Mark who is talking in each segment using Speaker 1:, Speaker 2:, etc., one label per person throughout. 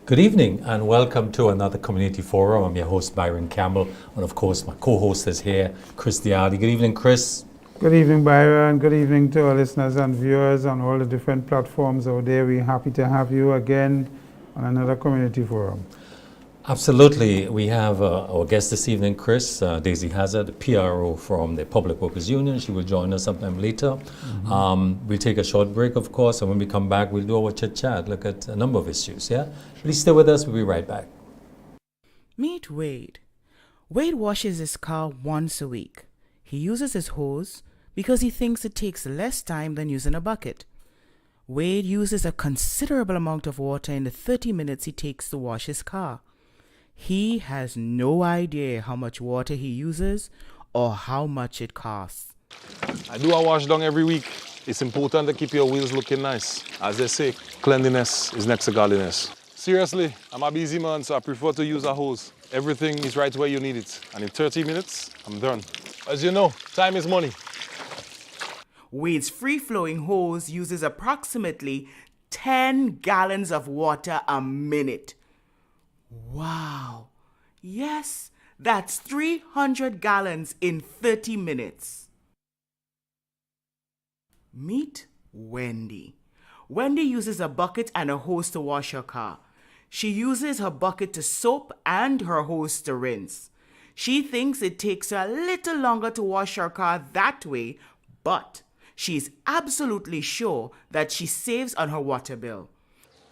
Speaker 1: Good evening and welcome to another community forum. I'm your host Byron Campbell, and of course my co-host is here, Chris Diardi. Good evening, Chris.
Speaker 2: Good evening, Byron. Good evening to our listeners and viewers on all the different platforms out there. We're happy to have you again on another community forum.
Speaker 1: Absolutely. We have our guest this evening, Chris, Daisy Hazard, the PRO from the Public Workers Union. She will join us sometime later. We'll take a short break, of course, and when we come back, we'll do our chit-chat, look at a number of issues, yeah? Please stay with us. We'll be right back.
Speaker 3: Meet Wade. Wade washes his car once a week. He uses his hose because he thinks it takes less time than using a bucket. Wade uses a considerable amount of water in the 30 minutes he takes to wash his car. He has no idea how much water he uses or how much it costs.
Speaker 4: I do a wash down every week. It's important to keep your wheels looking nice. As they say, cleanliness is next to godliness. Seriously, I'm a busy man, so I prefer to use a hose. Everything is right where you need it. And in 30 minutes, I'm done. As you know, time is money.
Speaker 3: Wade's free-flowing hose uses approximately 10 gallons of water a minute. Wow. Yes, that's 300 gallons in 30 minutes. Meet Wendy. Wendy uses a bucket and a hose to wash her car. She uses her bucket to soap and her hose to rinse. She thinks it takes her a little longer to wash her car that way, but she's absolutely sure that she saves on her water bill.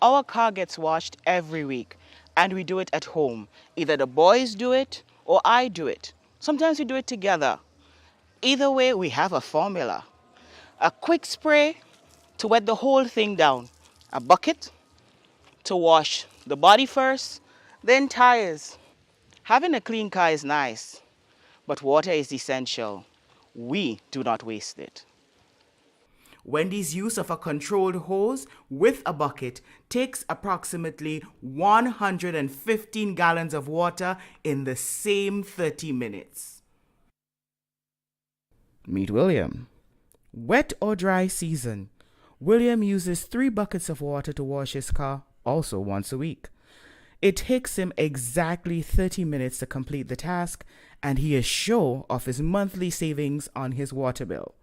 Speaker 3: Our car gets washed every week, and we do it at home. Either the boys do it or I do it. Sometimes we do it together. Either way, we have a formula. A quick spray to wet the whole thing down. A bucket to wash the body first, then tires. Having a clean car is nice, but water is essential. We do not waste it. Wendy's use of a controlled hose with a bucket takes approximately 115 gallons of water in the same 30 minutes. Meet William. Wet or dry season, William uses 3 buckets of water to wash his car, also once a week. It takes him exactly 30 minutes to complete the task, and he is sure of his monthly savings on his water bill.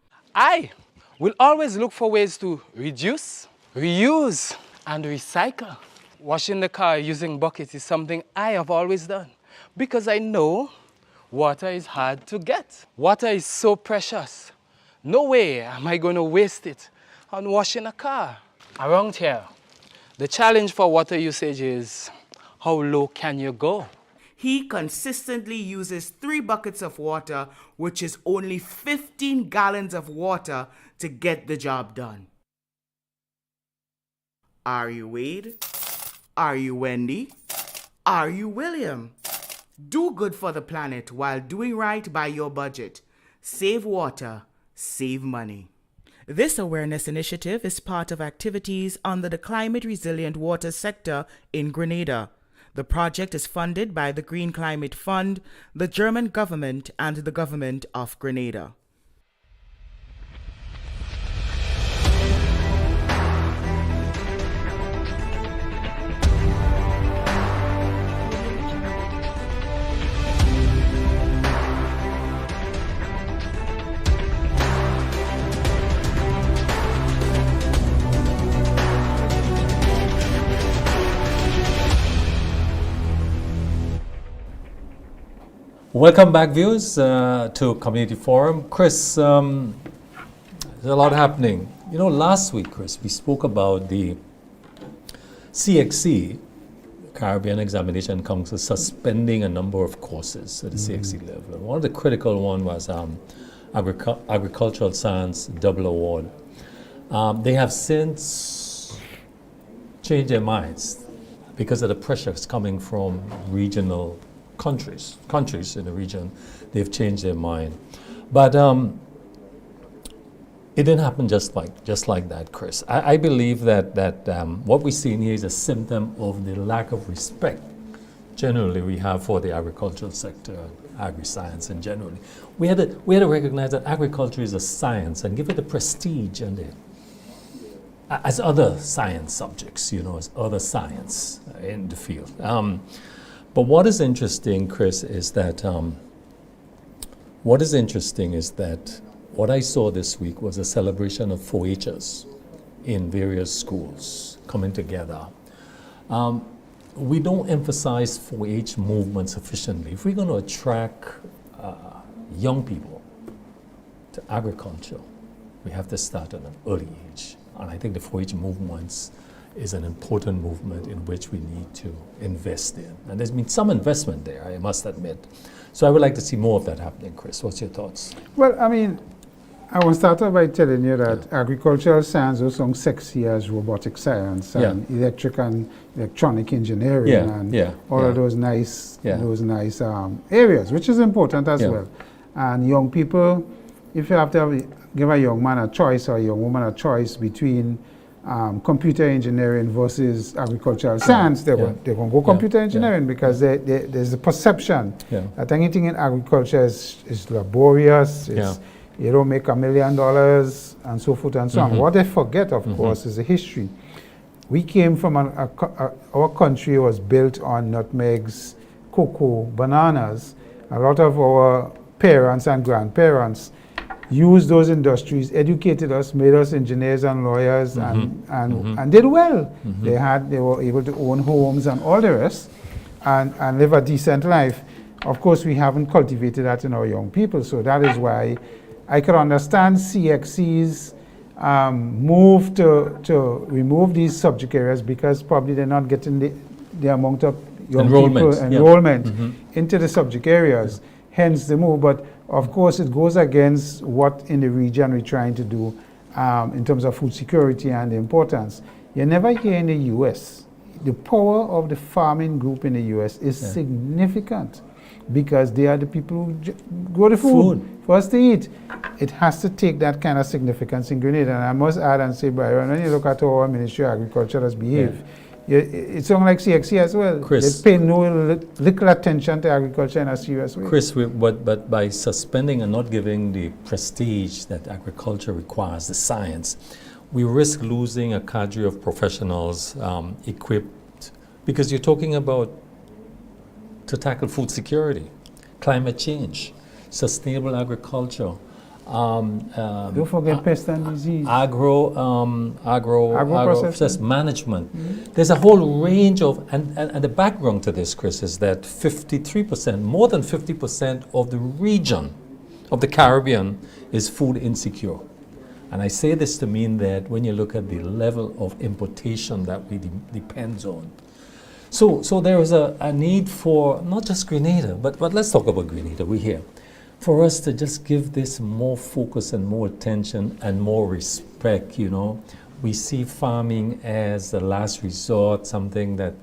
Speaker 5: We'll always look for ways to reduce, reuse, and recycle. Washing the car using buckets is something I have always done because I know water is hard to get. Water is so precious. No way am I going to waste it on washing a car. Around here, the challenge for water usage is how low can you go?
Speaker 3: He consistently uses 3 buckets of water, which is only 15 gallons of water to get the job done. Are you Wade? Are you Wendy? Are you William? Do good for the planet while doing right by your budget. Save water, save money. This awareness initiative is part of activities under the Climate Resilient Water sector in Grenada. The project is funded by the Green Climate Fund, the German government, and the government of Grenada.
Speaker 1: Welcome back, viewers, to Community Forum. Chris, there's a lot happening. You know, last week, Chris, we spoke about the CXC, Caribbean Examination Council, suspending a number of courses at the CXC level. And one of the critical ones was Agricultural Science Double Award. They have since changed their minds because of the pressures coming from regional countries in the region. They've changed their mind, but it didn't happen just like that, Chris. I believe that what we're seeing here is a symptom of the lack of respect generally we have for the agricultural sector, agri-science, and generally we had to recognize that agriculture is a science and give it the prestige and as other science subjects, as other science. in the field. But what is interesting, Chris, is that what I saw this week was a celebration of 4-Hers in various schools coming together. We don't emphasize 4-H movement sufficiently. If we're going to attract young people to agriculture, we have to start at an early age. And I think the 4-H movements is an important movement in which we need to invest in. And there's been some investment there, I must admit. So I would like to see more of that happening, Chris. What's your thoughts?
Speaker 2: Well, I mean, I will start off by telling you that agricultural science is so sexy as robotic science and electric and electronic engineering and all of those nice areas, which is important as well. And young people, if you have to give a young man a choice or a young woman a choice between computer engineering versus agricultural science, they're going to go computer engineering because there's a perception that anything in agriculture is laborious, you don't make $1 million, and so forth and so on. What they forget, of course, is the history. We came from our country was built on nutmegs, cocoa, bananas. A lot of our parents and grandparents used those industries, educated us, made us engineers and lawyers, and did well. They were able to own homes and all the rest, and live a decent life. Of course, we haven't cultivated that in our young people, so that is why I could understand CXC's move to remove these subject areas, because probably they're not getting the amount of young people enrollment into the subject areas, hence the move. But of course, it goes against what in the region we're trying to do in terms of food security and the importance. You never hear in the U.S., the power of the farming group in the U.S. is significant, because they are the people who grow the food for us to eat. It has to take that kind of significance in Grenada. And I must add and say, Byron, when you look at how our Ministry of Agriculture has behaved, it's something like CXC as well.
Speaker 1: Chris,
Speaker 2: they pay no little attention to agriculture in a serious way.
Speaker 1: Chris, but by suspending and not giving the prestige that agriculture requires, the science, we risk losing a cadre of professionals equipped, because you're talking about to tackle food security, climate change, sustainable agriculture.
Speaker 2: Don't forget pest and disease.
Speaker 1: Agro process management. There's a whole range of, and the background to this, Chris, is that 53%, more than 50% of the region of the Caribbean is food insecure. And I say this to mean that when you look at the level of importation that we depend on, so there is a need for not just Grenada, but let's talk about Grenada. We're here. For us to just give this more focus and more attention and more respect, you know. We see farming as a last resort, something that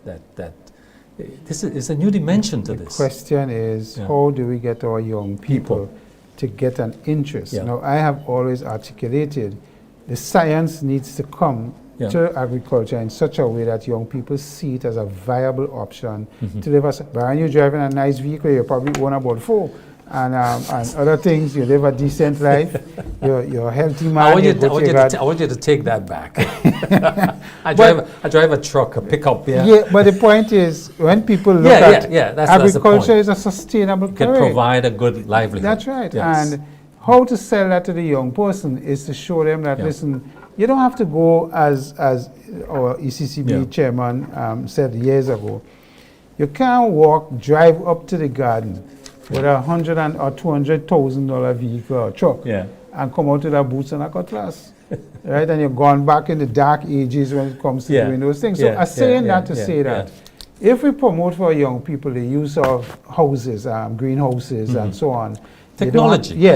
Speaker 1: this is a new dimension to this.
Speaker 2: The question is, how do we get our young people to get an interest? Now, I have always articulated the science needs to come to agriculture in such a way that young people see it as a viable option to live as. But when you're driving a nice vehicle, you probably own about 4. And other things, you live a decent life, you're a healthy man.
Speaker 1: I want you to take that back. I drive a truck, a pickup.
Speaker 2: Yeah, but the point is, when people look at agriculture is a sustainable career.
Speaker 1: Can provide a good livelihood.
Speaker 2: That's right. Yes. And how to sell that to the young person is to show them that, listen, you don't have to go as our ECCB chairman said years ago. You can't drive up to the garden with $100,000 or $200,000 vehicle or truck and come out with a boots and a cutlass. Right? And you've gone back in the dark ages when it comes to doing those things. So I'm saying that to say that if we promote for young people the use of houses, greenhouses and so on.
Speaker 1: Technology.
Speaker 2: You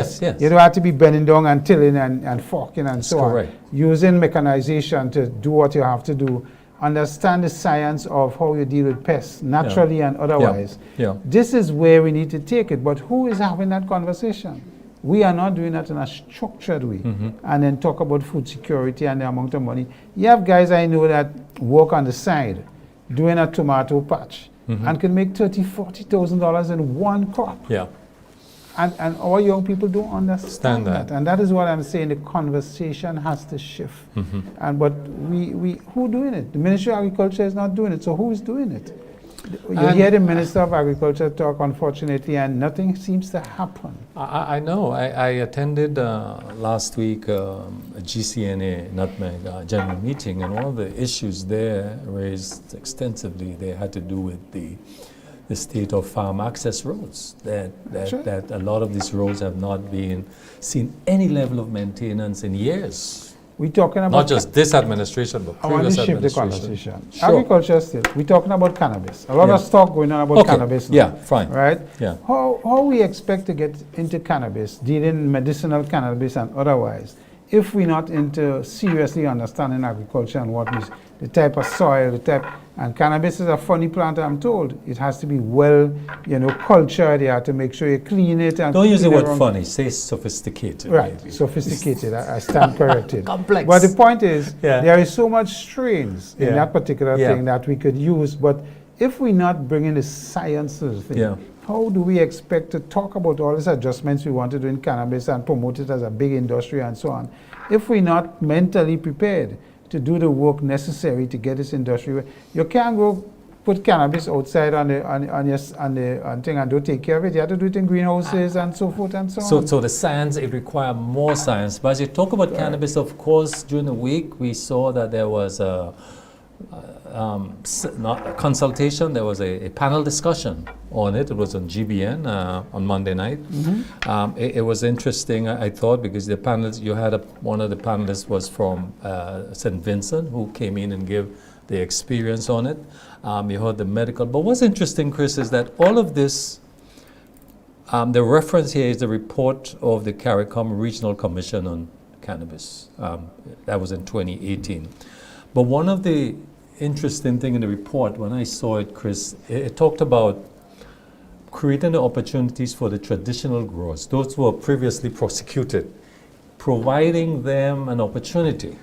Speaker 2: don't have to be bending down and tilling and forking and so on. Using mechanization to do what you have to do. Understand the science of how you deal with pests, naturally and otherwise. This is where we need to take it. But who is having that conversation? We are not doing that in a structured way. And then talk about food security and the amount of money. You have guys I know that work on the side, doing a tomato patch, and can make $30,000, $40,000 in one crop. And our young people don't understand
Speaker 1: Stand that.
Speaker 2: And that is what I'm saying, the conversation has to shift. But we who doing it? The Ministry of Agriculture is not doing it, so who is doing it? You hear the Minister of Agriculture talk, unfortunately, and nothing seems to happen.
Speaker 1: I know. I attended last week a GCNA Nutmeg general meeting, and one of the issues there raised extensively, they had to do with the state of farm access roads, that a lot of these roads have not been seen any level of maintenance in years.
Speaker 2: We're talking about
Speaker 1: Not just this administration, but
Speaker 2: I want
Speaker 1: previous
Speaker 2: to shift the
Speaker 1: administration.
Speaker 2: conversation.
Speaker 1: Sure.
Speaker 2: Agriculture still. We're talking about cannabis. A lot
Speaker 1: Yeah.
Speaker 2: of talk going on about
Speaker 1: Okay.
Speaker 2: cannabis now.
Speaker 1: Yeah, fine.
Speaker 2: Right?
Speaker 1: Yeah.
Speaker 2: How we expect to get into cannabis, dealing medicinal cannabis and otherwise, if we're not into seriously understanding agriculture and what is the type of soil, the type, and cannabis is a funny plant, I'm told. It has to be well, cultured. You have to make sure you clean it. And
Speaker 1: Don't use the
Speaker 2: clean it
Speaker 1: word
Speaker 2: around.
Speaker 1: funny, say sophisticated.
Speaker 2: Right,
Speaker 1: maybe.
Speaker 2: sophisticated. I stand corrected.
Speaker 1: Complex.
Speaker 2: But the point is,
Speaker 1: Yeah.
Speaker 2: there is so much strains in
Speaker 1: Yeah.
Speaker 2: that particular
Speaker 1: Yeah.
Speaker 2: thing that we could use. But if we're not bringing the science to the thing,
Speaker 1: Yeah.
Speaker 2: how do we expect to talk about all these adjustments we want to do in cannabis and promote it as a big industry and so on, if we're not mentally prepared to do the work necessary to get this industry? You can't go put cannabis outside on the thing and don't take care of it. You have to do it in greenhouses and so forth and so on.
Speaker 1: So the science, it requires more science. But as you talk about cannabis, of course, during the week, we saw that there was not a consultation, there was a panel discussion on it. It was on GBN on Monday night. It was interesting, I thought, because the panelists, you had one of the panelists was from St. Vincent, who came in and gave the experience on it. You heard the medical. But what's interesting, Chris, is that all of this, the reference here is the report of the CARICOM Regional Commission on Cannabis. That was in 2018. But one of the interesting thing in the report, when I saw it, Chris, it talked about creating the opportunities for the traditional growers, those who were previously prosecuted, providing them an opportunity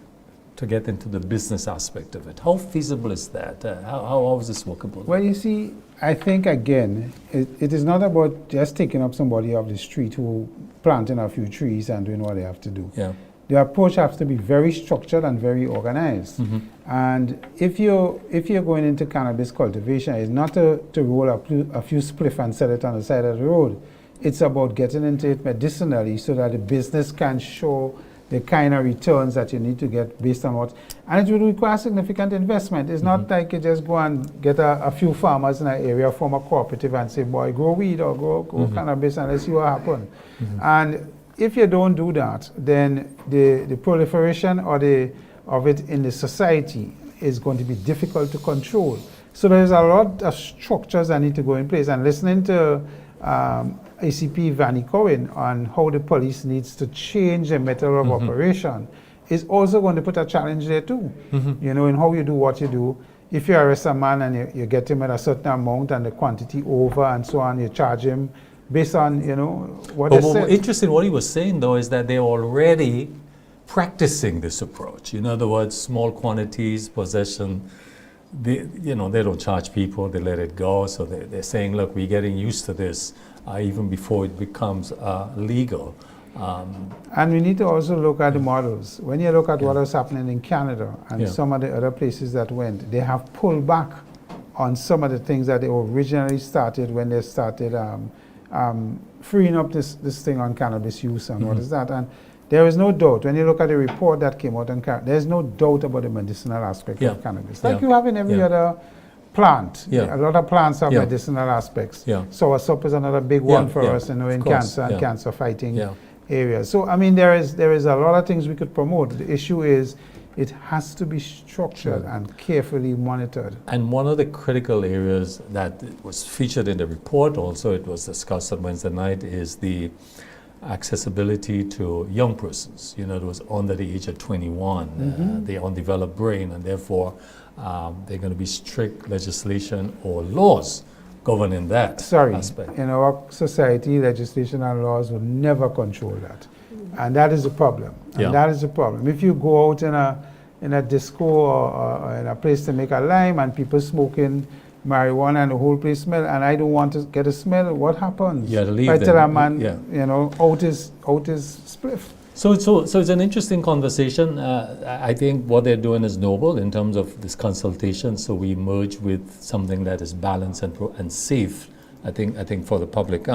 Speaker 1: to get into the business aspect of it. How feasible is that? How is this workable?
Speaker 2: Well, you see, I think, again, it is not about just taking up somebody off the street who planting a few trees and doing what they have to do.
Speaker 1: Yeah.
Speaker 2: The approach has to be very structured and very organized. And if you're going into cannabis cultivation, it's not to roll a few spliff and sell it on the side of the road. It's about getting into it medicinally so that the business can show the kind of returns that you need to get based on what, and it will require significant investment. It's not like you just go and get a few farmers in an area, form a cooperative and say, boy, grow weed or grow cannabis and let's see what happens. And if you don't do that, then the proliferation of it in the society is going to be difficult to control. So there's a lot of structures that need to go in place. And listening to ACP Vanny Cohen on how the police needs to change the method of operation is also going to put a challenge there too. In how you do what you do. If you arrest a man and you get him at a certain amount and the quantity over and so on, you charge him based on, what they said.
Speaker 1: Interesting, what he was saying, though, is that they're already practicing this approach. In other words, small quantities, possession, they don't charge people, they let it go. So they're saying, look, we're getting used to this even before it becomes legal.
Speaker 2: And we need to also look at the models. When you look at what is happening in Canada and some of the other places that went, they have pulled back on some of the things that they originally started when they started freeing up this thing on cannabis use and what is that. And there is no doubt, when you look at the report that came out on cannabis, there's no doubt about the medicinal aspect of cannabis. Like you have in every other plant. A lot of plants have medicinal aspects. Soursop is another big one for us in cancer and cancer fighting areas. So, I mean, there is a lot of things we could promote. The issue is it has to be structured and carefully monitored.
Speaker 1: And one of the critical areas that was featured in the report, also it was discussed on Wednesday night, is the accessibility to young persons. It was under the age of 21, the undeveloped brain, and therefore there are going to be strict legislation or laws governing that aspect.
Speaker 2: In our society, legislation and laws will never control that. And that is the problem. And that is the problem. If you go out in a disco or in a place to make a lime and people smoking marijuana and the whole place smell, and I don't want to get a smell, what happens?
Speaker 1: You have to leave
Speaker 2: I tell
Speaker 1: them.
Speaker 2: a man,
Speaker 1: Yeah.
Speaker 2: you know, out his spliff.
Speaker 1: So it's an interesting conversation. I think what they're doing is noble in terms of this consultation. So we merge with something that is balanced and safe. I think for the public.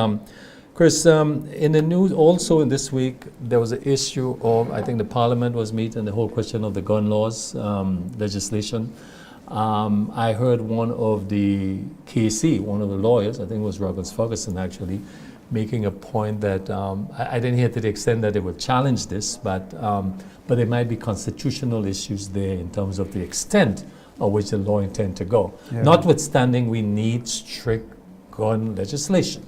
Speaker 1: Chris, in the news also in this week there was an issue of, I think the Parliament was meeting the whole question of the gun laws legislation. I heard one of the KC, one of the lawyers, I think it was Ruggles Ferguson actually, making a point that I didn't hear to the extent that they would challenge this, but there might be constitutional issues there in terms of the extent of which the law intend to go.
Speaker 2: Yeah.
Speaker 1: Notwithstanding, we need strict gun legislation.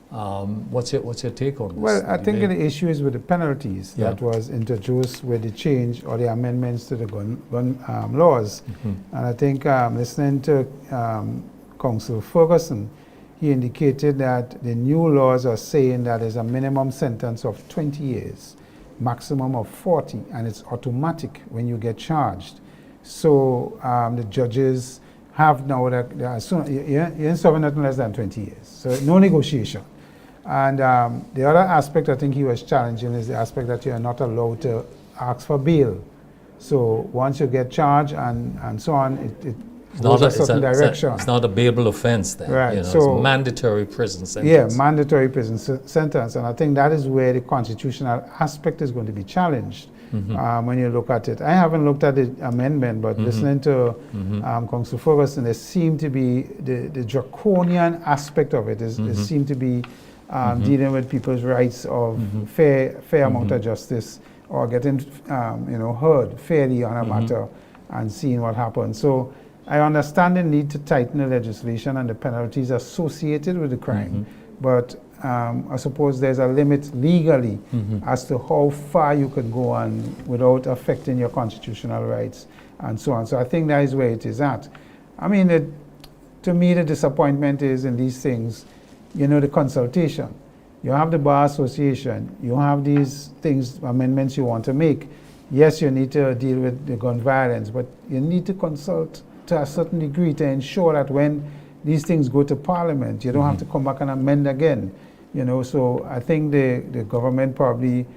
Speaker 1: What's your take on this?
Speaker 2: Well, I think the issue is with the penalties that was introduced with the change or the amendments to the gun laws. And I think listening to Council Ferguson, he indicated that the new laws are saying that there's a minimum sentence of 20 years, maximum of 40, and it's automatic when you get charged. So the judges have now that you're in serving nothing less than 20 years, so no negotiation. And the other aspect I think he was challenging is the aspect that you are not allowed to ask for bail. So once you get charged and so on, it goes a certain direction.
Speaker 1: It's not a bailable offense then.
Speaker 2: Right.
Speaker 1: You know,
Speaker 2: So
Speaker 1: it's mandatory prison sentence.
Speaker 2: yeah, mandatory prison sentence. And I think that is where the constitutional aspect is going to be challenged when you look at it. I haven't looked at the amendment, but listening to Council Ferguson, there seemed to be the draconian aspect of it. It seemed to be dealing with people's rights of fair amount of justice, or getting heard fairly on a matter and seeing what happens. So I understand the need to tighten the legislation and the penalties associated with the crime, but I suppose there's a limit legally as to how far you can go on without affecting your constitutional rights and so on. So I think that is where it is at. I mean, to me, the disappointment is in these things, the consultation. You have the Bar Association, you have these things, amendments you want to make. Yes, you need to deal with the gun violence, but you need to consult to a certain degree to ensure that when these things go to Parliament, you don't have to come back and amend again. So I think the government probably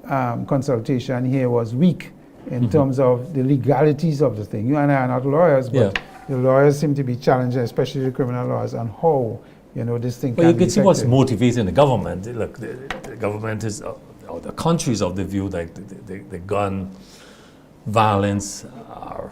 Speaker 2: consultation here was weak in terms of the legalities of the thing. You and I are not lawyers, but the lawyers seem to be challenging, especially the criminal lawyers, on how this thing
Speaker 1: Well,
Speaker 2: can
Speaker 1: you
Speaker 2: be
Speaker 1: can see what's
Speaker 2: effective.
Speaker 1: motivating the government. Look, the government is, or the countries of the view that the gun violence are,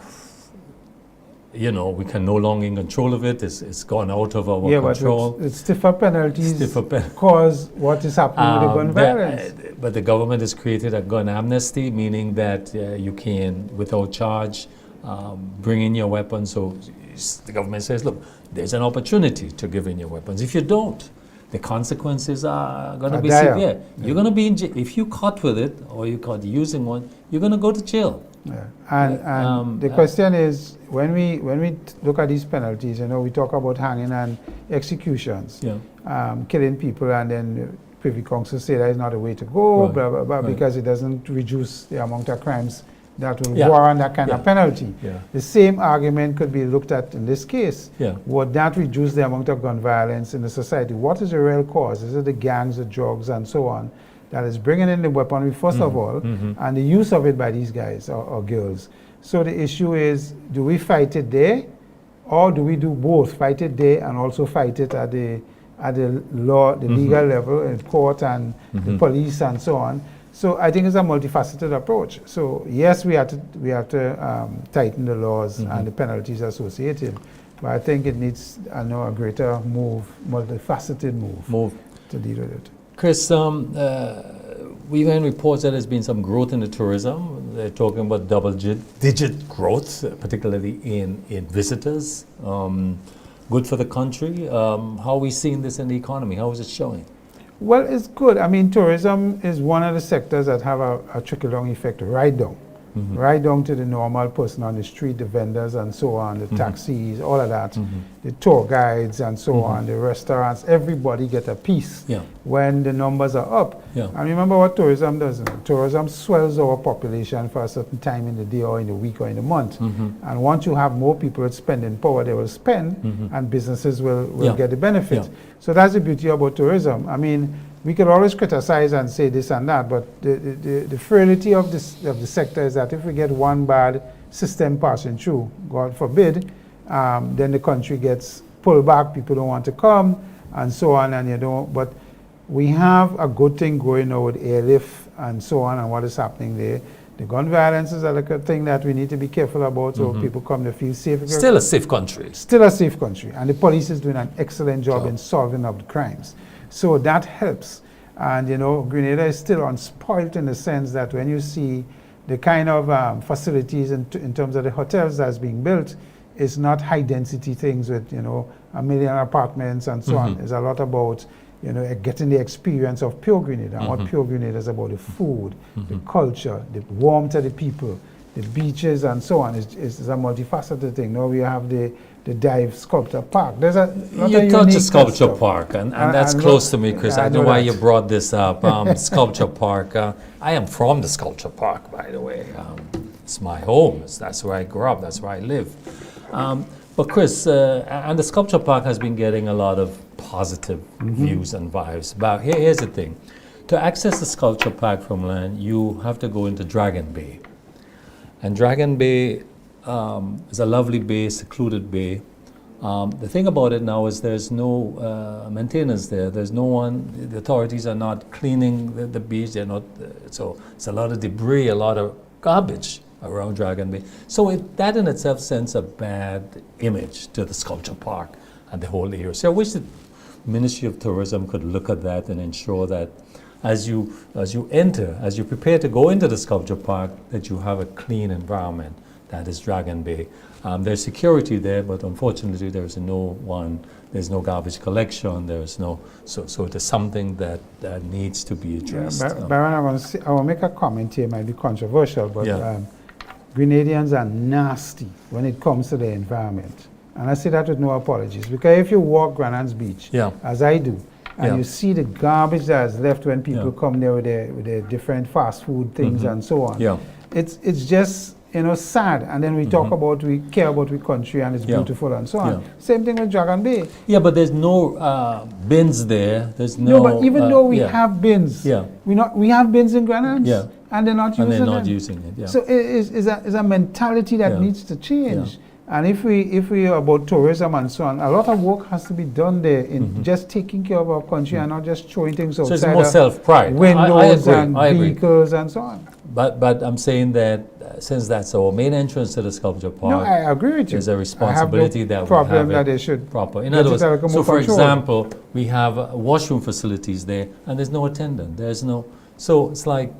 Speaker 1: we can no longer in control of it. It's gone out of our control.
Speaker 2: But it's stiffer penalties
Speaker 1: Stiffer
Speaker 2: cause what is happening with the gun violence.
Speaker 1: But the government has created a gun amnesty, meaning that you can, without charge, bring in your weapons. So the government says, look, there's an opportunity to give in your weapons. If you don't, the consequences are going to be
Speaker 2: dire.
Speaker 1: severe. You're going to be in jail. If you caught with it or you caught using one, you're going to go to jail.
Speaker 2: Yeah. And the question is, when we look at these penalties, we talk about hanging and executions, killing people, and then Privy Council say that is not the way to go,
Speaker 1: Right.
Speaker 2: blah, blah, blah,
Speaker 1: Right.
Speaker 2: because it doesn't reduce the amount of crimes that will
Speaker 1: Yeah.
Speaker 2: warrant that kind
Speaker 1: Yeah.
Speaker 2: of penalty.
Speaker 1: Yeah.
Speaker 2: The same argument could be looked at in this case.
Speaker 1: Yeah.
Speaker 2: Would that reduce the amount of gun violence in the society? What is the real cause? Is it the gangs, the drugs, and so on, that is bringing in the weaponry, first of all, and the use of it by these guys or girls? So the issue is, do we fight it there, or do we do both? Fight it there and also fight it at the law, the legal level, in court and the police and so on. So I think it's a multifaceted approach. So yes, we have to tighten the laws and the penalties associated, but I think it needs a greater move, multifaceted move to deal with it.
Speaker 1: Chris, we've had reports that there's been some growth in the tourism. They're talking about double-digit growth, particularly in visitors. Good for the country. How are we seeing this in the economy? How is it showing?
Speaker 2: Well, it's good. I mean, tourism is one of the sectors that have a trickle-down effect right down. right down to the normal person on the street, the vendors and so on, the taxis, all of that, the tour guides and so on, the restaurants, everybody get a piece when the numbers are up. And remember what tourism does. Tourism swells our population for a certain time in the day or in the week or in the month. And once you have more people with spending power, they will spend and businesses will get the benefit. So that's the beauty about tourism. I mean, we could always criticize and say this and that, but the frailty of the sector is that if we get one bad system passing through, God forbid, then the country gets pulled back, people don't want to come, and so on, and but we have a good thing going now with airlift and so on, and what is happening there. The gun violence is a thing that we need to be careful about, so people come to feel safe.
Speaker 1: Still a safe country.
Speaker 2: Still a safe country, and the police is doing an excellent job in solving up the crimes. So that helps. And Grenada is still unspoilt in the sense that when you see the kind of facilities in terms of the hotels that's being built, it's not high density things with, 1 million apartments and so on. There's a lot about, getting the experience of pure Grenada. And what pure Grenada is about, the food, the culture, the warmth of the people, the beaches and so on. It's a multifaceted thing. Now we have the Dive Sculpture Park. There's a lot
Speaker 1: you
Speaker 2: of
Speaker 1: touched the Sculpture Park, and that's close to me, Chris. I know why you brought this up. Sculpture Park. I am from the Sculpture Park, by the way. It's my home. That's where I grew up. That's where I live. But Chris, and the Sculpture Park has been getting a lot of positive views and vibes. But here's the thing. To access the Sculpture Park from land, you have to go into Dragon Bay. And Dragon Bay is a lovely bay, secluded bay. The thing about it now is there's no maintenance there. There's no one, the authorities are not cleaning the beach. They're not, so it's a lot of debris, a lot of garbage around Dragon Bay. So that in itself sends a bad image to the Sculpture Park and the whole area. So I wish the Ministry of Tourism could look at that and ensure that as you prepare to go into the Sculpture Park, that you have a clean environment. That is Dragon Bay. There's security there, but unfortunately there's no garbage collection, there's no, so it is something that needs to be addressed.
Speaker 2: Baron, I will make a comment here, it might be controversial, but Grenadians are nasty when it comes to the environment. And I say that with no apologies, because if you walk Granans Beach, as I do, and you see the garbage that is left when people come there with their different fast food things and so on, it's just sad. And then we talk about, we care about the country and it's beautiful and so on. Same thing with Dragon Bay.
Speaker 1: Yeah, but there's no bins there. There's no.
Speaker 2: But even though we have bins, we have bins in Granans, and they're not using it. So it's a mentality that needs to change. And if we are about tourism and so on, a lot of work has to be done there in just taking care of our country and not just throwing things outside.
Speaker 1: So it's more self-pride.
Speaker 2: Windows and vehicles and so on.
Speaker 1: But I'm saying that since that's our main entrance to the Sculpture Park,
Speaker 2: no, I agree with you.
Speaker 1: There's a responsibility that we have
Speaker 2: that they should
Speaker 1: proper. In other words, so for example, we have washroom facilities there, and there's no attendant. There's no. So it's like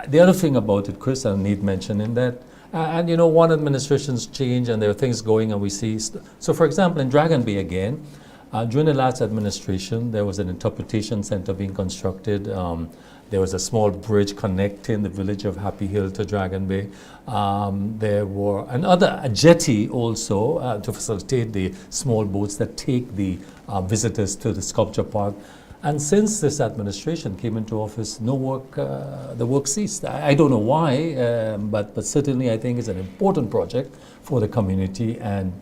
Speaker 1: the other thing about it, Chris, I need mentioning that. And one administration's change and there are things going and we see. So for example, in Dragon Bay again, during the last administration, there was an interpretation center being constructed. There was a small bridge connecting the village of Happy Hill to Dragon Bay. There were a jetty also to facilitate the small boats that take the visitors to the Sculpture Park. And since this administration came into office, no work, the work ceased. I don't know why, but certainly I think it's an important project for the community, and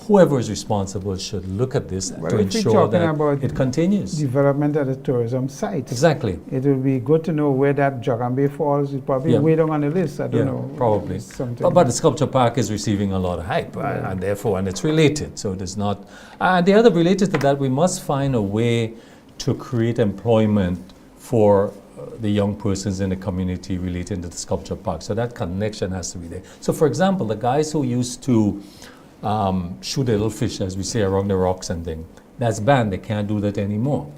Speaker 1: whoever is responsible should look at this to ensure that it continues.
Speaker 2: Development of the tourism site.
Speaker 1: Exactly.
Speaker 2: It will be good to know where that Dragon Bay falls. It's probably way down on the list. I don't know.
Speaker 1: Probably. But the Sculpture Park is receiving a lot of hype, and therefore, and it's related. So it is not. And the other related to that, we must find a way to create employment for the young persons in the community relating to the Sculpture Park. So that connection has to be there. So for example, the guys who used to shoot a little fish, as we say, around the rocks and things, that's banned. They can't do that anymore.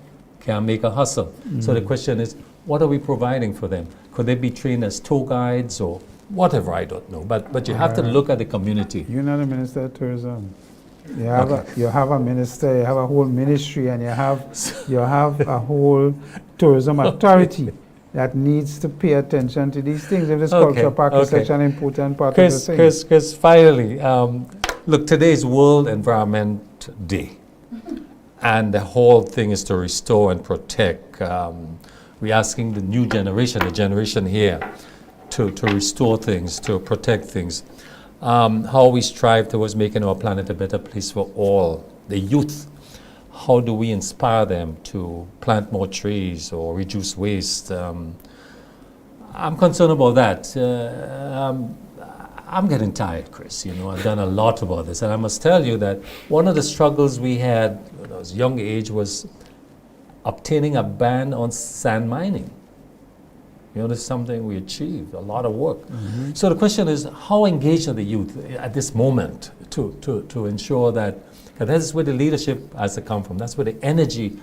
Speaker 1: Can't make a hustle. So the question is, what are we providing for them? Could they be trained as tour guides or whatever? I don't know. But you have to look at the community.
Speaker 2: You're not a minister of tourism. You have a minister, you have a whole ministry, and you have a whole tourism authority that needs to pay attention to these things. If this culture park is such an important part of the thing.
Speaker 1: Chris, finally, look, today is World Environment Day. And the whole thing is to restore and protect. We're asking the new generation, the generation here, to restore things, to protect things. How we strive towards making our planet a better place for all. The youth, how do we inspire them to plant more trees or reduce waste? I'm concerned about that. I'm getting tired, Chris. I've done a lot about this. And I must tell you that one of the struggles we had when I was a young age was obtaining a ban on sand mining. This is something we achieved, a lot of work. Mm-hmm. So the question is, how engaged are the youth at this moment to ensure that that's where the leadership has to come from. That's where the energy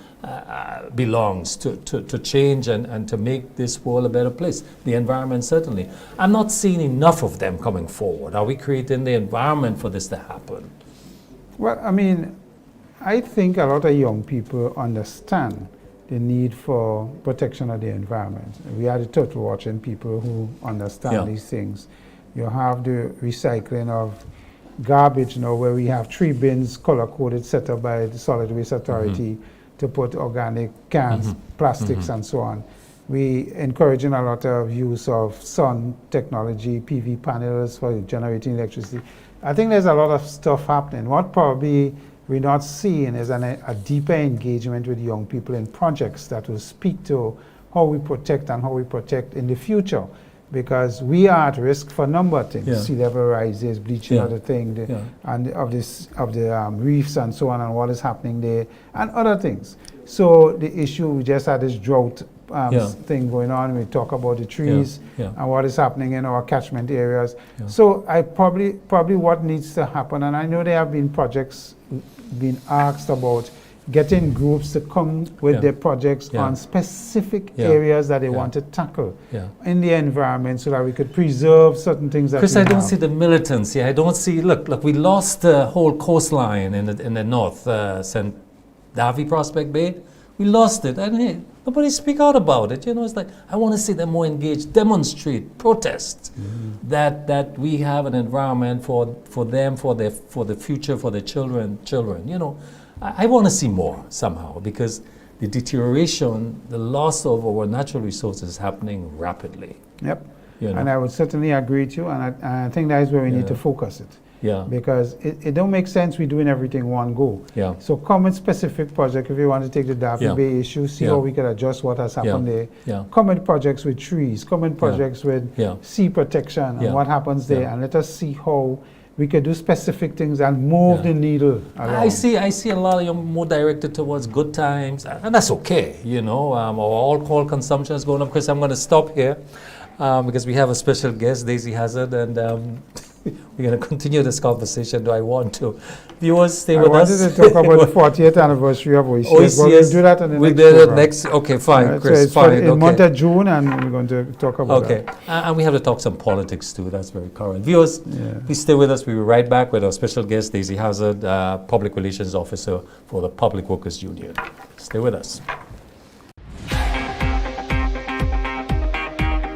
Speaker 1: belongs to change and to make this world a better place. The environment, certainly. I'm not seeing enough of them coming forward. Are we creating the environment for this to happen?
Speaker 2: Well, I think a lot of young people understand the need for protection of the environment. We are the total watching people who understand these things. You have the recycling of garbage now, where we have 3 bins color-coded set up by the Solid Waste Authority to put organic cans, plastics, and so on. We encouraging a lot of use of sun technology, PV panels for generating electricity. I think there's a lot of stuff happening. What probably we're not seeing is a deeper engagement with young people in projects that will speak to how we protect and how we protect in the future. Because we are at risk for a number of things. Sea level rises, bleaching of the thing, and of the reefs and so on, and what is happening there, and other things. So the issue, we just had this drought thing going on. We talk about the trees and what is happening in our catchment areas. So I probably what needs to happen, and I know there have been projects being asked about getting groups to come with their projects on specific areas that they want to tackle in the environment, so that we could preserve certain things that
Speaker 1: Chris, I don't see the militancy. I don't see, look, we lost the whole coastline in the north, St. Davy Prospect Bay. We lost it. And hey, nobody speak out about it. It's like, I want to see them more engaged, demonstrate, protest that we have an environment for them, for the future, for their children. I want to see more somehow, because the deterioration, the loss of our natural resources is happening rapidly.
Speaker 2: Yep. And I would certainly agree with you, and I think that is where we need to focus it. Because it don't make sense we doing everything one go. So come with specific project. If you want to take the Daphne Bay issue, see how we can adjust what has happened there. Come with projects with trees, come with projects with sea protection and what happens there, and let us see how we can do specific things and move the needle along.
Speaker 1: I see a lot of them more directed towards good times, and that's okay. Our alcohol consumption is going up. Chris, I'm going to stop here because we have a special guest, Daisy Hazard, and we're going to continue this conversation. Do I want to? Viewers, stay with us.
Speaker 2: I wanted to talk about the 40th anniversary of OECS, but we'll do that in the next program.
Speaker 1: Okay, fine,
Speaker 2: right,
Speaker 1: Chris,
Speaker 2: so
Speaker 1: fine.
Speaker 2: In the month of June, and we're going to talk about that.
Speaker 1: And we have to talk some politics too. That's very current. Viewers, please stay with us. We'll be right back with our special guest, Daisy Hazard, Public Relations Officer for the Public Workers Union. Stay with us.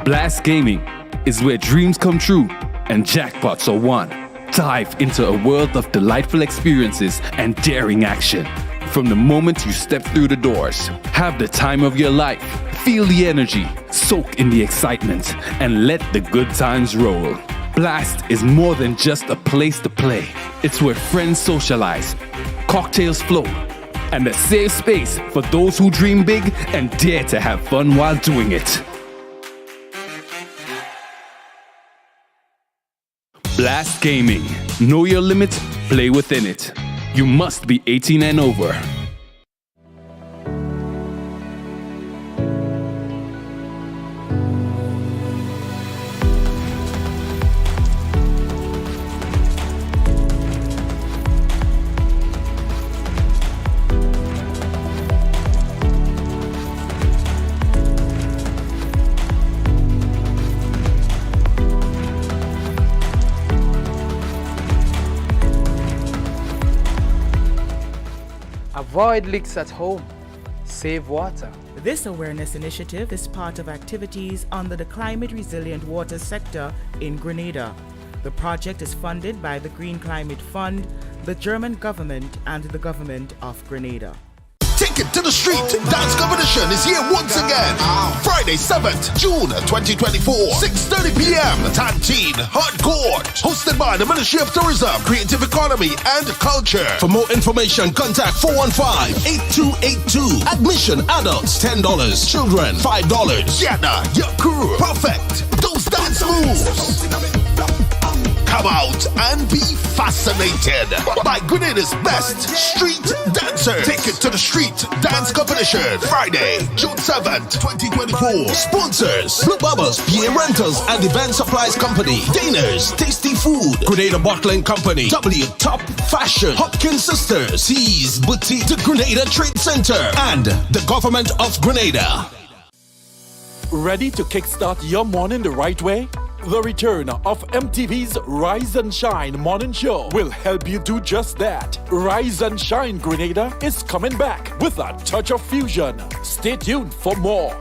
Speaker 6: Blast Gaming is where dreams come true and jackpots are won. Dive into a world of delightful experiences and daring action. From the moment you step through the doors, have the time of your life, feel the energy, soak in the excitement, and let the good times roll. Blast is more than just a place to play. It's where friends socialize, cocktails flow, and a safe space for those who dream big and dare to have fun while doing it. Blast Gaming. Know your limits, play within it. You must be 18 and over.
Speaker 5: Avoid leaks at home. Save water.
Speaker 3: This awareness initiative is part of activities under the Climate Resilient Water sector in Grenada. The project is funded by the Green Climate Fund, the German government, and the government of Grenada.
Speaker 7: Take it to the street. Dance competition is here once again. Friday, 7th June 2024, 6:30 p.m. Tantine Hardcore. Hosted by the Ministry of Tourism, Creative Economy and Culture. For more information, contact 415-8282. Admission adults $10. Children $5. Gather your crew. Perfect those dance moves. Come out and be fascinated by Grenada's best street dancer. Take it to the street dance competition. Friday, June 7th, 2024. Sponsors: Blue Bubbles, PA Rentals and Event Supplies Company, Daner's Tasty Food, Grenada Bottling Company, W Top Fashion, Hopkins Sisters, C's Boutique, the Grenada Trade Center, and the Government of Grenada.
Speaker 8: Ready to kickstart your morning the right way? The return of MTV's Rise and Shine morning show will help you do just that. Rise and Shine Grenada is coming back with a touch of fusion. Stay tuned for more.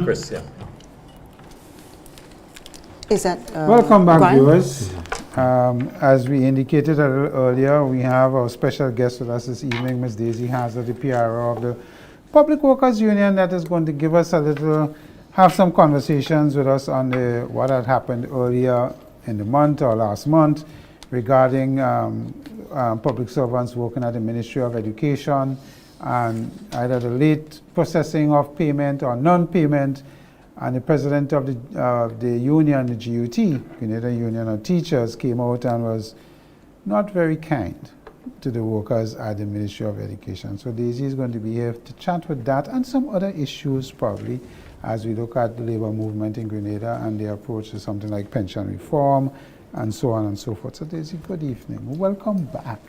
Speaker 1: Chris, yeah.
Speaker 9: Is that
Speaker 2: Welcome back,
Speaker 9: Brian?
Speaker 2: viewers. As we indicated a little earlier, we have our special guest with us this evening, Ms. Daisy Hazard, the PRO of the Public Workers Union, that is going to give us have some conversations with us on what had happened earlier in the month or last month regarding public servants working at the Ministry of Education and either the late processing of payment or non-payment. And the president of the union, the GUT, Grenada Union of Teachers, came out and was not very kind to the workers at the Ministry of Education. So Daisy is going to be here to chat with that and some other issues probably as we look at the labor movement in Grenada and their approach to something like pension reform and so on and so forth. So Daisy, good evening. Welcome back.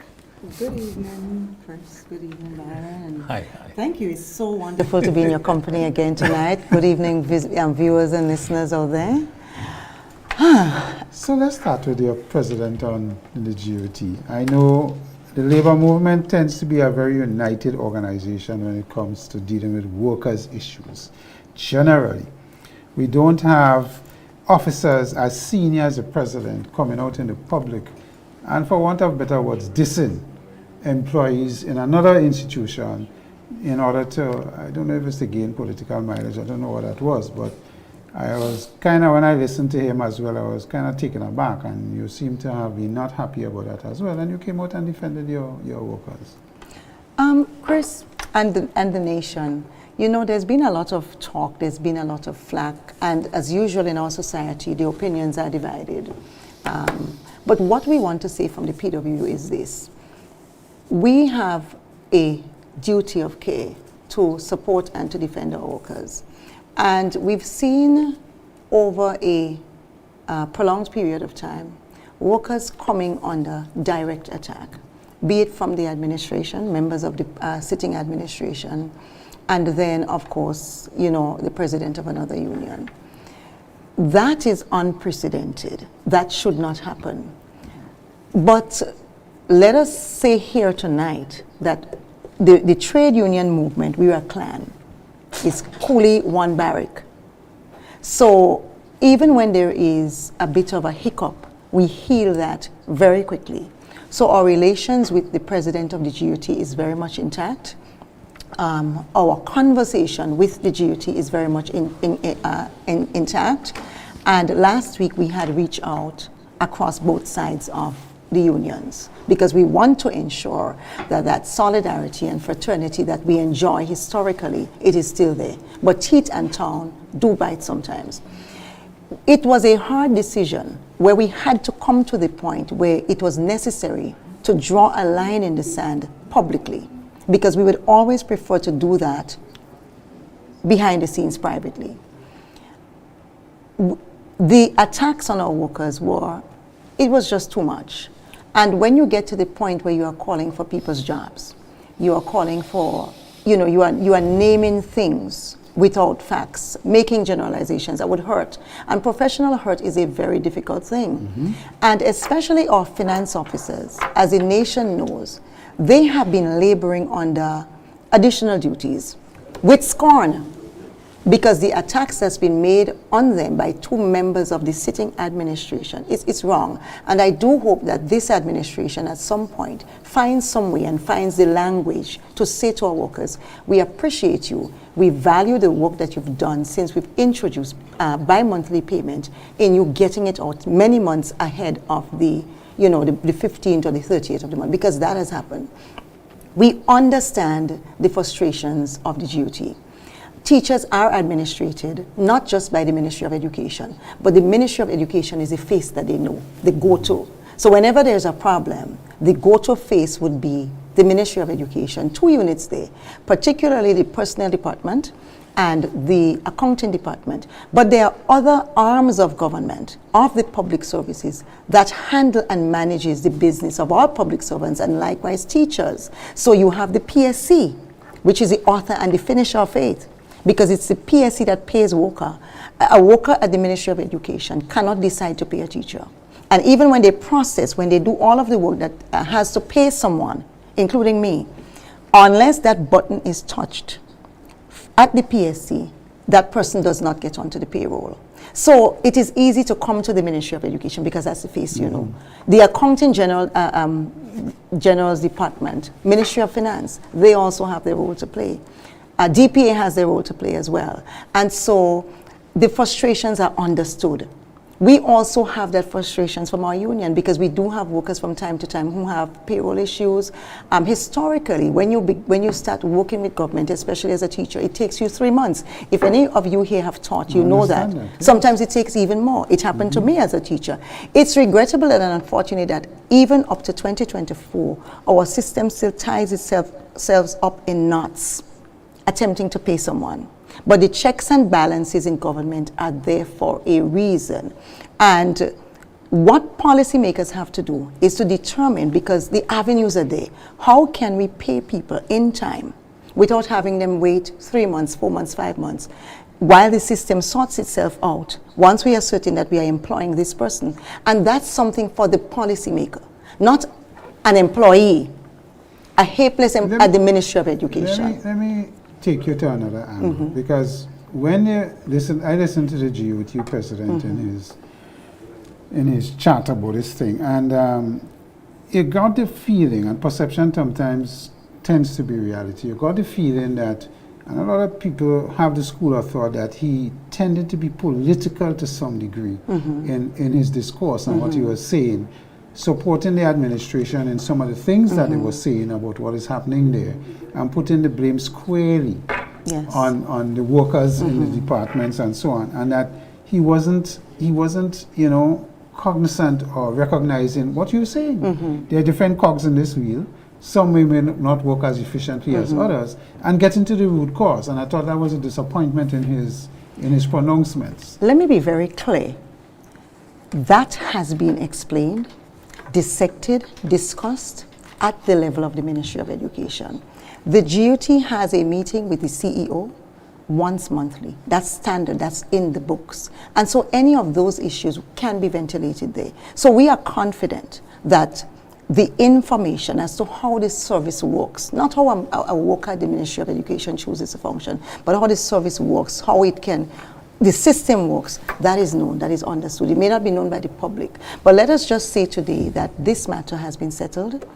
Speaker 9: Good evening, Chris. Good evening, Byron.
Speaker 1: Hi.
Speaker 9: Thank you. It's so wonderful to be in your company again tonight. Good evening, viewers and listeners out there.
Speaker 2: So let's start with your president on the GOT. I know the labor movement tends to be a very united organization when it comes to dealing with workers' issues. Generally, we don't have officers as senior as the president coming out in the public and, for want of better words, dissing employees in another institution in order to, I don't know if it's to gain political mileage, I don't know what that was, but I was kind of, when I listened to him as well, I was kind of taken aback, and you seem to have been not happy about that as well, and you came out and defended your workers.
Speaker 9: Chris and the nation, you know, there's been a lot of talk, there's been a lot of flack, and as usual in our society, the opinions are divided. But what we want to say from the PWU is this. We have a duty of care to support and to defend our workers. And we've seen over a prolonged period of time, workers coming under direct attack, be it from the administration, members of the sitting administration, and then, of course, you know, the president of another union. That is unprecedented. That should not happen. But let us say here tonight that the trade union movement, we are a clan, is coolly one barrack. So even when there is a bit of a hiccup, we heal that very quickly. So our relations with the president of the GUT is very much intact. our conversation with the GUT is very much intact. And last week we had reached out across both sides of the unions because we want to ensure that that solidarity and fraternity that we enjoy historically, it is still there. But teeth and tongue do bite sometimes. It was a hard decision where we had to come to the point where it was necessary to draw a line in the sand publicly, because we would always prefer to do that behind the scenes privately. The attacks on our workers it was just too much. And when you get to the point where you are calling for people's jobs, you are calling for, you are naming things without facts, making generalizations that would hurt. And professional hurt is a very difficult thing. Mm-hmm. And especially our finance officers, as the nation knows, they have been laboring under additional duties with scorn, because the attacks that's been made on them by 2 members of the sitting administration, it's wrong. And I do hope that this administration at some point finds some way and finds the language to say to our workers, we appreciate you, we value the work that you've done since we've introduced bi-monthly payment in you getting it out many months ahead of the 15th or the 30th of the month, because that has happened. We understand the frustrations of the GUT. Teachers are administrated not just by the Ministry of Education, but the Ministry of Education is a face that they know, the go-to. So whenever there's a problem, the go-to face would be the Ministry of Education, 2 units there, particularly the Personnel Department and the Accounting Department. But there are other arms of government, of the public services, that handle and manages the business of all public servants and likewise teachers. So you have the PSC, which is the author and the finisher of faith, because it's the PSC that pays worker. A worker at the Ministry of Education cannot decide to pay a teacher. And even when they do all of the work that has to pay someone, including me, unless that button is touched at the PSC, that person does not get onto the payroll. So it is easy to come to the Ministry of Education because that's the face you know. The Accounting General's Department, Ministry of Finance, they also have their role to play. DPA has their role to play as well. And so the frustrations are understood. We also have that frustrations from our union because we do have workers from time to time who have payroll issues. Historically, when you start working with government, especially as a teacher, it takes you 3 months. If any of you here have taught, you know that. Yes. Sometimes it takes even more. It happened to me as a teacher. It's regrettable and unfortunate that even up to 2024, our system still ties itself up in knots, attempting to pay someone. But the checks and balances in government are there for a reason. And what policymakers have to do is to determine, because the avenues are there, how can we pay people in time without having them wait 3 months, 4 months, 5 months, while the system sorts itself out, once we are certain that we are employing this person. And that's something for the policymaker, not an employee, a helpless at the Ministry of Education.
Speaker 2: Let me take you to another angle, because when I listened to the GUT president in his chat about this thing, and you got the feeling, and perception sometimes tends to be reality, you got the feeling that, and a lot of people have the school of thought that he tended to be political to some degree in his discourse and what he was saying, supporting the administration in some of the things that they were saying about what is happening there, and putting the blame squarely on the workers in the departments and so on, and that he wasn't cognizant or recognizing what you were saying. There are different cogs in this wheel. Some may not work as efficiently as others, and get into the root cause. And I thought that was a disappointment in his pronouncements.
Speaker 9: Let me be very clear. That has been explained, dissected, discussed at the level of the Ministry of Education. The GUT has a meeting with the CEO once monthly. That's standard, that's in the books. And so any of those issues can be ventilated there. So we are confident that the information as to how this service works, not how a worker at the Ministry of Education chooses to function, but how this service works, how the system works, that is known, that is understood. It may not be known by the public. But let us just say today that this matter has been settled.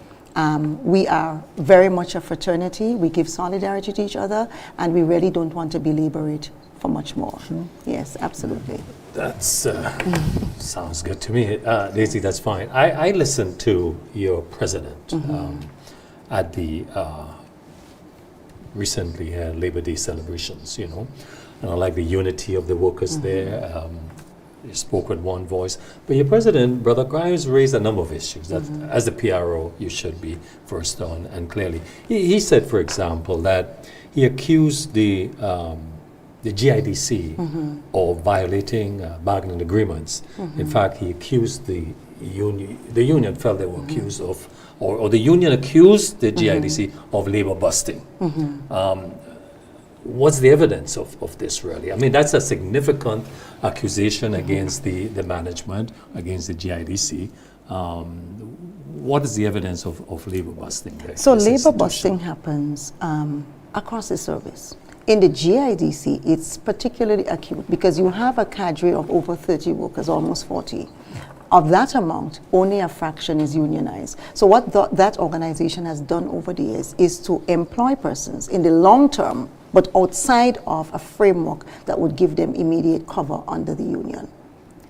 Speaker 9: We are very much a fraternity. We give solidarity to each other, and we really don't want to belabor it for much more. Sure. Yes, absolutely.
Speaker 1: That's sounds good to me. Daisy, that's fine. I listened to your president at the recently Labor Day celebrations, you know, and I like the unity of the workers there. You spoke with one voice. But your president, Brother Grimes, raised a number of issues that, as the PRO, you should be first on. And clearly, he said, for example, that he accused the GIDC of violating bargaining agreements. In fact, he accused the union felt they were accused of, or the union accused the GIDC of labor busting. What's the evidence of this, really? I mean, that's a significant accusation against the management, against the GIDC. What is the evidence of labor busting there?
Speaker 9: So labor busting happens across the service. In the GIDC, it's particularly acute because you have a cadre of over 30 workers, almost 40. Of that amount, only a fraction is unionized. So what that organization has done over the years is to employ persons in the long term, but outside of a framework that would give them immediate cover under the union.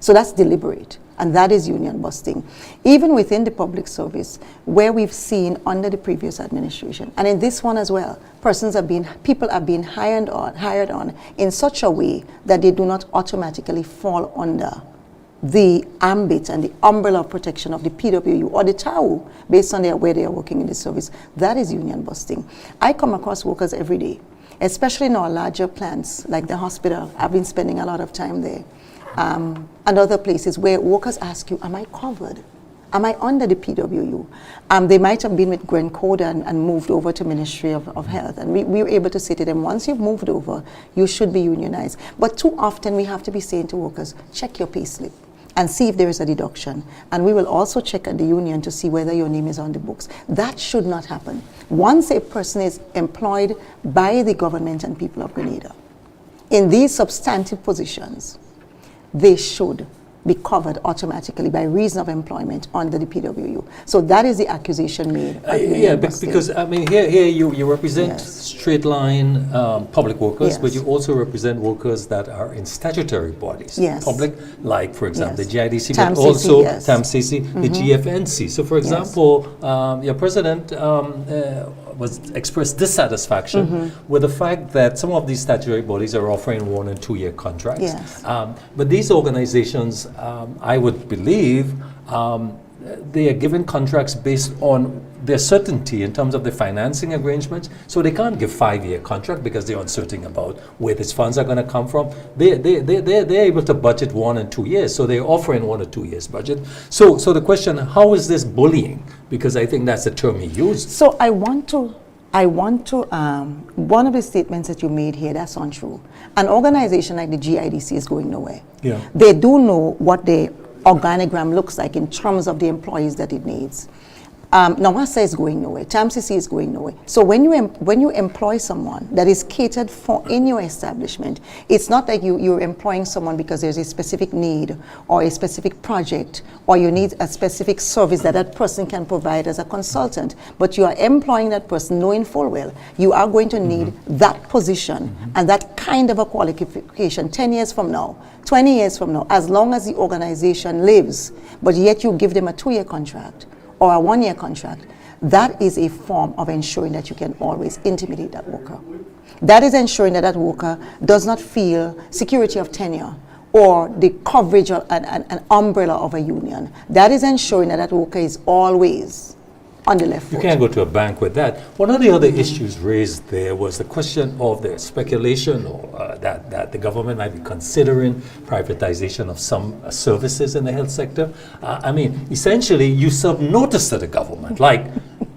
Speaker 9: So that's deliberate, and that is union busting. Even within the public service, where we've seen under the previous administration, and in this one as well, people are being hired on in such a way that they do not automatically fall under the ambit and the umbrella of protection of the PWU or the TAU based on where they are working in the service. That is union busting. I come across workers every day, especially in our larger plants like the hospital. I've been spending a lot of time there. And other places where workers ask you, am I covered? Am I under the PWU? They might have been with Grencoda and moved over to Ministry of Health. And we were able to say to them, once you've moved over, you should be unionized. But too often we have to be saying to workers, check your pay slip and see if there is a deduction. And we will also check at the union to see whether your name is on the books. That should not happen. Once a person is employed by the government and people of Grenada in these substantive positions, they should be covered automatically by reason of employment under the PWU. So that is the accusation made.
Speaker 1: Yeah, because I mean, here you represent straight line public workers, but you also represent workers that are in statutory bodies. Public, like for example, the GIDC, but also TAMCC, the GFNC. So for example, your president expressed dissatisfaction with the fact that some of these statutory bodies are offering 1- and 2-year contracts. But these organizations, I would believe, they are given contracts based on their certainty in terms of the financing arrangements. So they can't give 5-year contract because they're uncertain about where these funds are going to come from. They're able to budget 1 and 2 years. So they're offering 1 or 2 years budget. So the question, how is this bullying? Because I think that's the term he used.
Speaker 9: So I want to, one of the statements that you made here, that's untrue. An organization like the GIDC is going nowhere. They do know what the organogram looks like in terms of the employees that it needs. Nawasa is going nowhere. TAMCC is going nowhere. So when you employ someone that is catered for in your establishment, it's not like you're employing someone because there's a specific need or a specific project or you need a specific service that person can provide as a consultant. But you are employing that person knowing full well you are going to need that position and that kind of a qualification 10 years from now, 20 years from now, as long as the organization lives, but yet you give them a 2-year contract or a 1-year contract. That is a form of ensuring that you can always intimidate that worker. That is ensuring that worker does not feel security of tenure or the coverage of an umbrella of a union. That is ensuring that worker is always on the left foot.
Speaker 1: You can't go to a bank with that. One of the other issues raised there was the question of the speculation or that the government might be considering privatization of some services in the health sector. I mean, essentially, you serve notice to the government, like,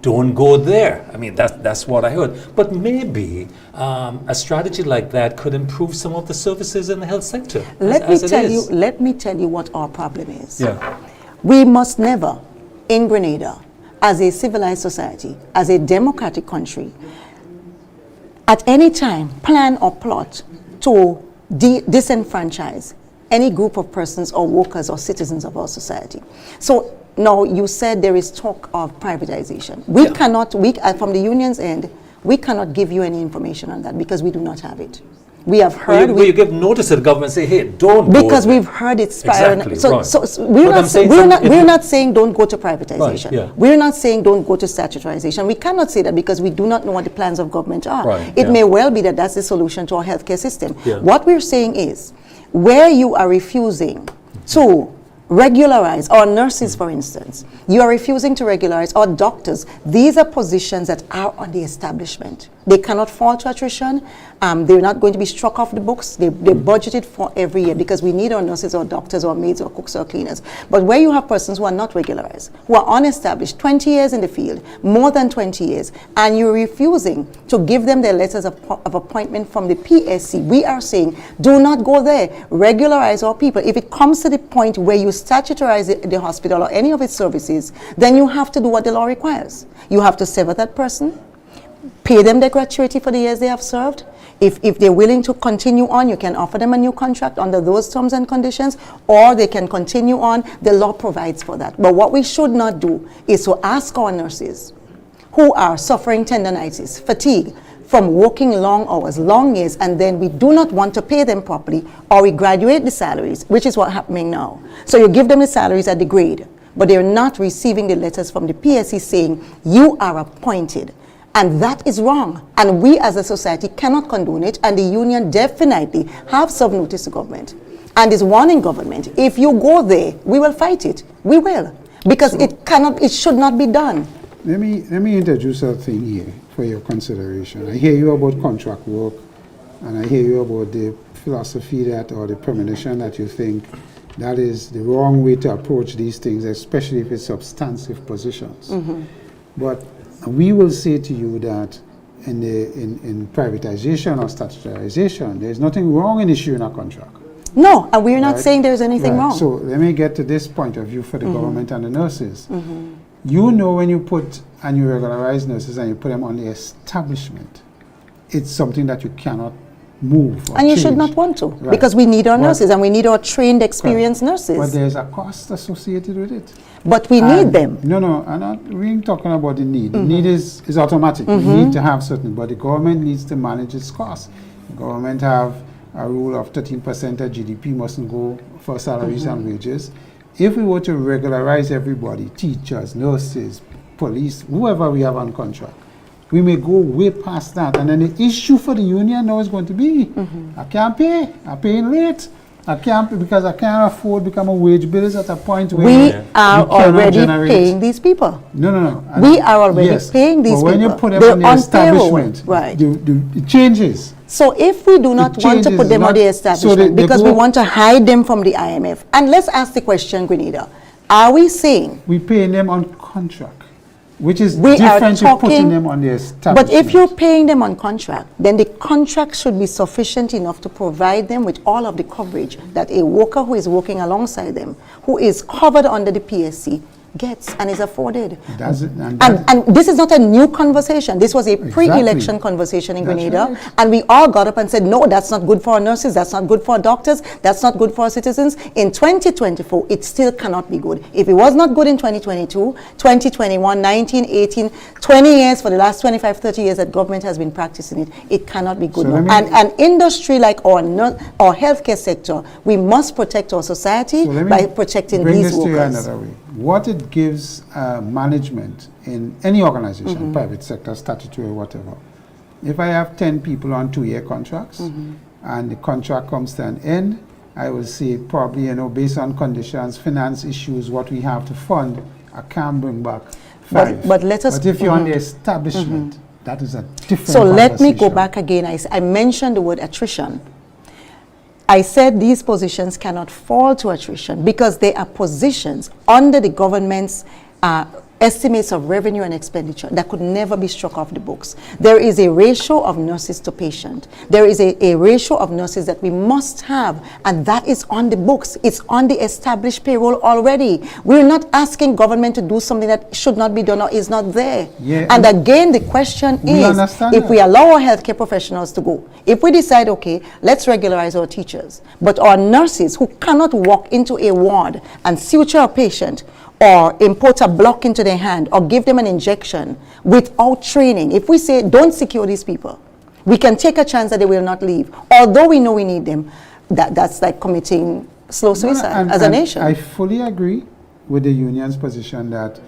Speaker 1: don't go there. I mean, that's what I heard. But maybe a strategy like that could improve some of the services in the health sector.
Speaker 9: Let me tell you what our problem is. We must never, in Grenada, as a civilized society, as a democratic country, at any time plan or plot to disenfranchise any group of persons or workers or citizens of our society. So now you said there is talk of privatization. We cannot, from the union's end, we cannot give you any information on that because we do not have it. We have heard.
Speaker 1: You give notice to the government, say, hey, don't
Speaker 9: because
Speaker 1: go there.
Speaker 9: we've heard it spiral.
Speaker 1: Exactly,
Speaker 9: so,
Speaker 1: right.
Speaker 9: so we're not saying don't go to privatization.
Speaker 1: Right, yeah.
Speaker 9: We're not saying don't go to statutorization. We cannot say that because we do not know what the plans of government are.
Speaker 1: Right,
Speaker 9: it may well be that that's the solution to our healthcare system.
Speaker 1: Yeah.
Speaker 9: What we're saying is, where you are refusing to regularize, or nurses, for instance, you are refusing to regularize, or doctors, these are positions that are on the establishment. They cannot fall to attrition. They're not going to be struck off the books. They're budgeted for every year because we need our nurses or doctors or maids or cooks or cleaners. But where you have persons who are not regularized, who are unestablished, 20 years in the field, more than 20 years, and you're refusing to give them their letters of appointment from the PSC, we are saying, do not go there. Regularize our people. If it comes to the point where you statutarize the hospital or any of its services, then you have to do what the law requires. You have to sever that person, pay them their gratuity for the years they have served. If they're willing to continue on, you can offer them a new contract under those terms and conditions, or they can continue on. The law provides for that. But what we should not do is to ask our nurses who are suffering tendinitis, fatigue, from working long hours, long years, and then we do not want to pay them properly, or we graduate the salaries, which is what's happening now. So you give them the salaries at the grade, but they're not receiving the letters from the PSC saying, you are appointed. And that is wrong. And we as a society cannot condone it. And the union definitely have served notice to government and is warning government. If you go there, we will fight it. We will. Because so it should not be done.
Speaker 2: Let me introduce a thing here for your consideration. I hear you about contract work, and I hear you about the philosophy that, or the premonition that you think that is the wrong way to approach these things, especially if it's substantive positions. Mm-hmm. But we will say to you that in privatization or statutorization, there's nothing wrong in issuing a contract.
Speaker 9: No, and we're not saying there's anything wrong.
Speaker 2: So let me get to this point of view for the government and the nurses. Mm-hmm. You know, when you put and you regularize nurses and you put them on the establishment, it's something that you cannot move or
Speaker 9: and you
Speaker 2: change.
Speaker 9: Should not want to, because we need our nurses and we need our trained, experienced nurses.
Speaker 2: But there's a cost associated with it.
Speaker 9: But we need them.
Speaker 2: No, I'm not really talking about the need. The need is automatic. We need to have certain, but the government needs to manage its costs. The government have a rule of 13% of GDP mustn't go for salaries and wages. If we were to regularize everybody, teachers, nurses, police, whoever we have on contract, we may go way past that. And then the issue for the union now is going to be, I can't pay, I'm paying late. I can't, because I can't afford to become a wage bill at a point where
Speaker 9: we are already paying these people.
Speaker 2: No.
Speaker 9: We are already paying these people.
Speaker 2: But when you put them on the establishment,
Speaker 9: right?
Speaker 2: It changes.
Speaker 9: So if we do not want to put them on the establishment because we want to hide them from the IMF, and let's ask the question, Grenada, are we saying
Speaker 2: we paying them on contract? Which is different to putting them on the establishment.
Speaker 9: But if you're paying them on contract, then the contract should be sufficient enough to provide them with all of the coverage that a worker who is working alongside them, who is covered under the PSC, gets and is afforded. And this is not a new conversation. This was a pre-election conversation in Grenada. Right. And we all got up and said, no, that's not good for our nurses, that's not good for our doctors, that's not good for our citizens. In 2024, it still cannot be good. If it was not good in 2022, 2021, 19, 18, 20 years, for the last 25, 30 years that government has been practicing it, it cannot be good. And an industry like our healthcare sector, we must protect our society by protting these workers.
Speaker 2: What it gives management in any organization, private sector, statutory, whatever. If I have 10 people on 2-year contracts and the contract comes to an end, I will say probably, based on conditions, finance issues, what we have to fund, I can't bring back 5.
Speaker 9: But
Speaker 2: if you're on the establishment, that is a different
Speaker 9: So let me go back again. I mentioned the word attrition. I said these positions cannot fall to attrition because they are positions under the government's estimates of revenue and expenditure that could never be struck off the books. There is a ratio of nurses to patient. There is a ratio of nurses that we must have, and that is on the books. It's on the established payroll already. We're not asking government to do something that should not be done or is not there.
Speaker 2: Yeah,
Speaker 9: and again, the question is, if we allow our healthcare professionals to go, if we decide, okay, let's regularize our teachers, but our nurses who cannot walk into a ward and suture a patient, or import a block into their hand or give them an injection without training, if we say don't secure these people, we can take a chance that they will not leave, although we know we need them, that's like committing slow suicide as a nation.
Speaker 2: I fully agree with the union's position that,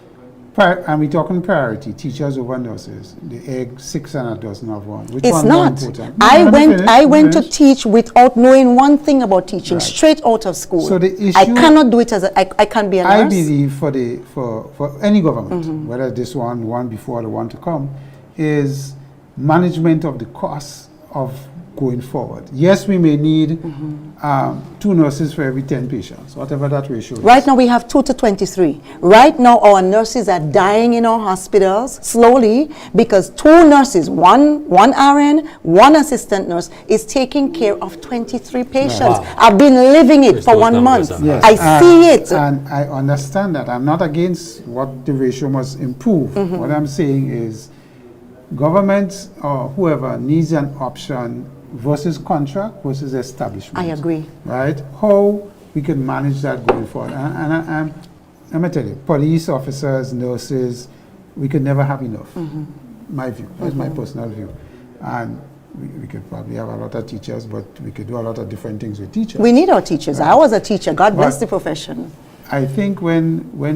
Speaker 2: and we're talking priority, teachers over nurses, the egg 6 and a dozen of one. Which
Speaker 9: it's
Speaker 2: one
Speaker 9: not.
Speaker 2: more important?
Speaker 9: I went to teach without knowing one thing about teaching, straight out of school.
Speaker 2: So the issue,
Speaker 9: I cannot do it as I can't be a nurse.
Speaker 2: I believe for any government, whether this one before the one to come, is management of the costs of going forward. Yes, we may need 2 nurses for every 10 patients, whatever that ratio is.
Speaker 9: Right now we have 2 to 23. Right now our nurses are dying in our hospitals slowly because 2 nurses, one RN, 1 assistant nurse is taking care of 23 patients. Wow. I've been living it for 1 month.
Speaker 2: Yes.
Speaker 9: I see it.
Speaker 2: And I understand that. I'm not against what the ratio must improve. What I'm saying is governments or whoever needs an option versus contract versus establishment.
Speaker 9: I agree.
Speaker 2: Right? How we can manage that going forward. And I'm going to tell you, police officers, nurses, we could never have enough. My view. That's my personal view. And we could probably have a lot of teachers, but we could do a lot of different things with teachers.
Speaker 9: We need our teachers. Right? I was a teacher. God bless the profession.
Speaker 2: I think when we're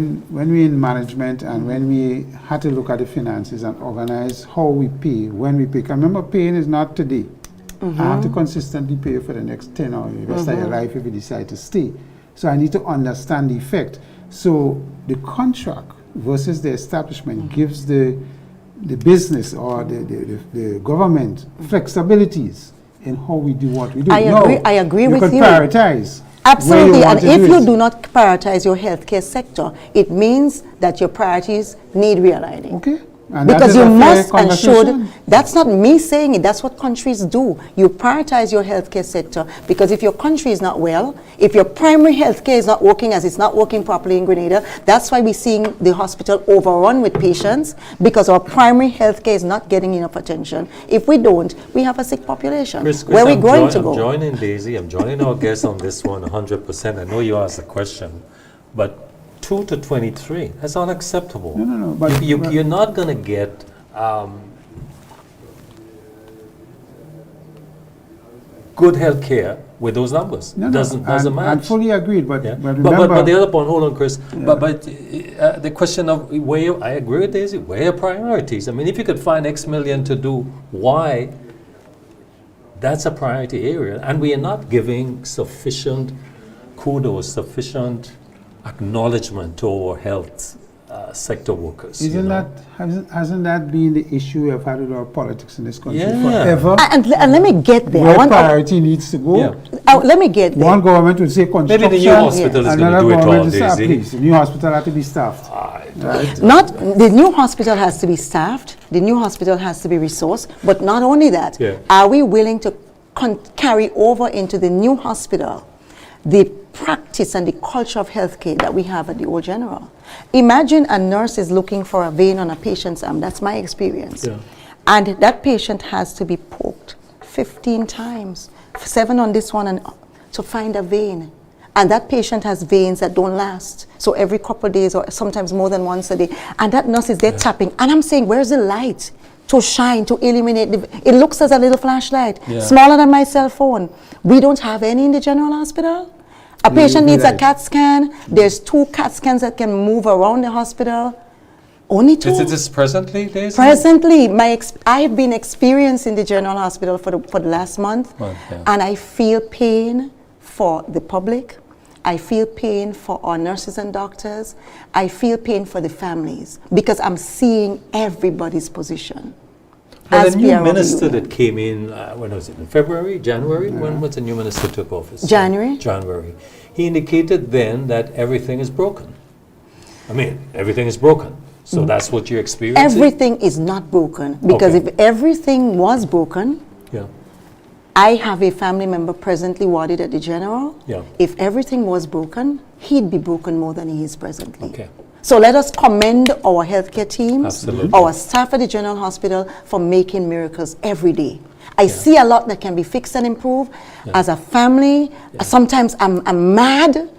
Speaker 2: in management and when we had to look at the finances and organize how we pay, when we pay. Remember, paying is not today. I have to consistently pay you for the next 10 or the rest of your life if you decide to stay. So I need to understand the effect. So the contract versus the establishment gives the business or the government flexibilities in how we do what we do.
Speaker 9: I agree with you.
Speaker 2: You can prioritize.
Speaker 9: Absolutely, and if you do not prioritize your healthcare sector, it means that your priorities need realigning.
Speaker 2: Okay. And
Speaker 9: because you must and should, that's not me saying it, that's what countries do. You prioritize your healthcare sector because if your country is not well, if your primary healthcare is not working as it's not working properly in Grenada, that's why we're seeing the hospital overrun with patients because our primary healthcare is not getting enough attention. If we don't, we have a sick population.
Speaker 1: Chris,
Speaker 9: where are we going to go?
Speaker 1: I'm joining Daisy, I'm joining our guests on this one 100%. I know you asked the question, but 2 to 23, that's unacceptable.
Speaker 2: No. But
Speaker 1: you're not going to get good health care with those numbers. Doesn't match.
Speaker 2: I'm fully agreed, but remember.
Speaker 1: But the other point, hold on, Chris. Yeah. But the question of I agree with Daisy. Where are priorities? I mean, if you could find X million to do Y, that's a priority area, and we are not giving sufficient kudos, sufficient acknowledgement to our health sector workers.
Speaker 2: Hasn't that been the issue we've had with our politics in this country forever?
Speaker 9: And let me get there.
Speaker 2: Where priority needs to go.
Speaker 9: Yeah. Let me get there.
Speaker 2: One government would say construction.
Speaker 1: Maybe the new hospital is going to do it all, Daisy.
Speaker 2: Please, the new hospital has to be staffed.
Speaker 9: Right. Not the new hospital has to be staffed. The new hospital has to be resourced. But not only that, are we willing to carry over into the new hospital the practice and the culture of healthcare that we have at the Old General? Imagine a nurse is looking for a vein on a patient's arm. That's my experience. Yeah. And that patient has to be poked 15 times, 7 on this one, and to find a vein. And that patient has veins that don't last. So every couple of days or sometimes more than once a day. And that nurse is there tapping. And I'm saying, where's the light to shine, to illuminate? It looks as a little flashlight, smaller than my cell phone. We don't have any in the general hospital. A patient needs a CAT scan. There's 2 CAT scans that can move around the hospital. Only 2.
Speaker 1: Is this presently, Daisy?
Speaker 9: Presently, I have been experiencing the general hospital for the last month, and I feel pain for the public. I feel pain for our nurses and doctors. I feel pain for the families because I'm seeing everybody's position.
Speaker 1: Well, the new minister that came in, when was it, in February, January? When was the new minister took office?
Speaker 9: January.
Speaker 1: January. He indicated then that everything is broken. I mean, everything is broken. So that's what you're experiencing?
Speaker 9: Everything is not broken because if everything was broken, I have a family member presently warded at the general. If everything was broken, he'd be broken more than he is presently. So let us commend our healthcare teams, our staff at the General Hospital for making miracles every day. I see a lot that can be fixed and improved. As a family, sometimes I'm mad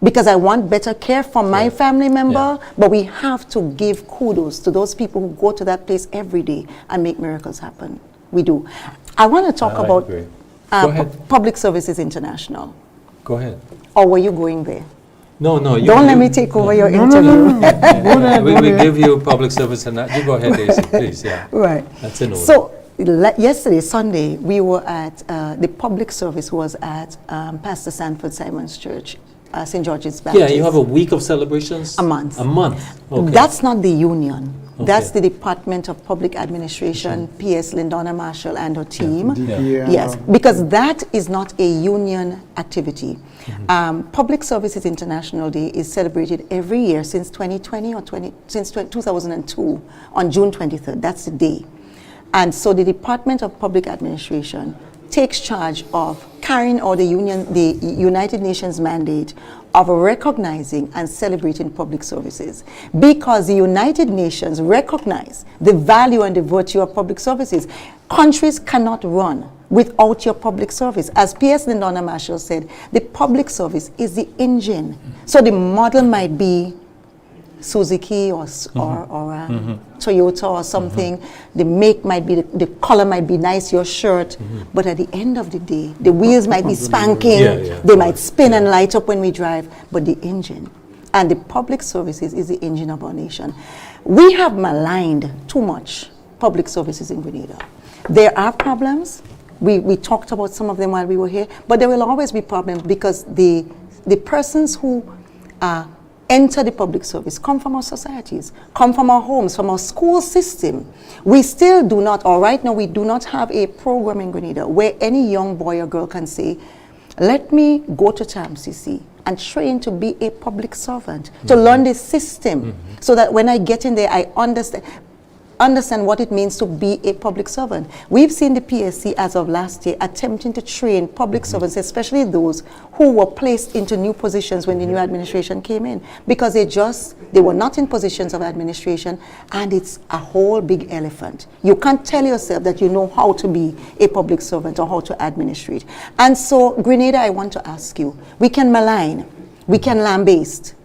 Speaker 9: because I want better care for my family member, but we have to give kudos to those people who go to that place every day and make miracles happen. We do. I want to talk about
Speaker 1: Go ahead.
Speaker 9: Public Services International.
Speaker 1: Go ahead.
Speaker 9: Or were you going there?
Speaker 1: No, you
Speaker 9: Don't let me take over your interview.
Speaker 1: We give you public service and that. You go ahead, Daisy, please. Yeah.
Speaker 9: Right.
Speaker 1: That's in order.
Speaker 9: So yesterday, Sunday, we were at the public service was at Pastor Sanford Simon's Church, St. George's Baptist.
Speaker 1: Yeah, you have a week of celebrations?
Speaker 9: A month.
Speaker 1: A month. Okay.
Speaker 9: That's not the union.
Speaker 1: Okay.
Speaker 9: That's the Department of Public Administration, PS Lindona Marshall and her team. Yes, because that is not a union activity. Public Services International Day is celebrated every year since 2020 or since 2002 on June 23rd. That's the day. And so the Department of Public Administration takes charge of carrying out the United Nations mandate of recognizing and celebrating public services, because the United Nations recognize the value and the virtue of public services. Countries cannot run without your public service. As P.S. Lindona Marshall said, the public service is the engine. So the model might be Suzuki or Toyota or something. The make might be, the color might be nice, your shirt, but at the end of the day, the wheels might be spanking, they might spin and light up when we drive, but the engine and the public services is the engine of our nation. We have maligned too much public services in Grenada. There are problems. We talked about some of them while we were here, but there will always be problems because the persons who enter the public service come from our societies, come from our homes, from our school system. We still do not, or right now we do not have a program in Grenada where any young boy or girl can say, let me go to TAMCC and train to be a public servant, to learn the system, so that when I get in there, I understand what it means to be a public servant. We've seen the PSC as of last year attempting to train public servants, especially those who were placed into new positions when the new administration came in, because they were not in positions of administration, and it's a whole big elephant. You can't tell yourself that you know how to be a public servant or how to administrate. And so, Grenada, I want to ask you, we can malign, we can lambaste,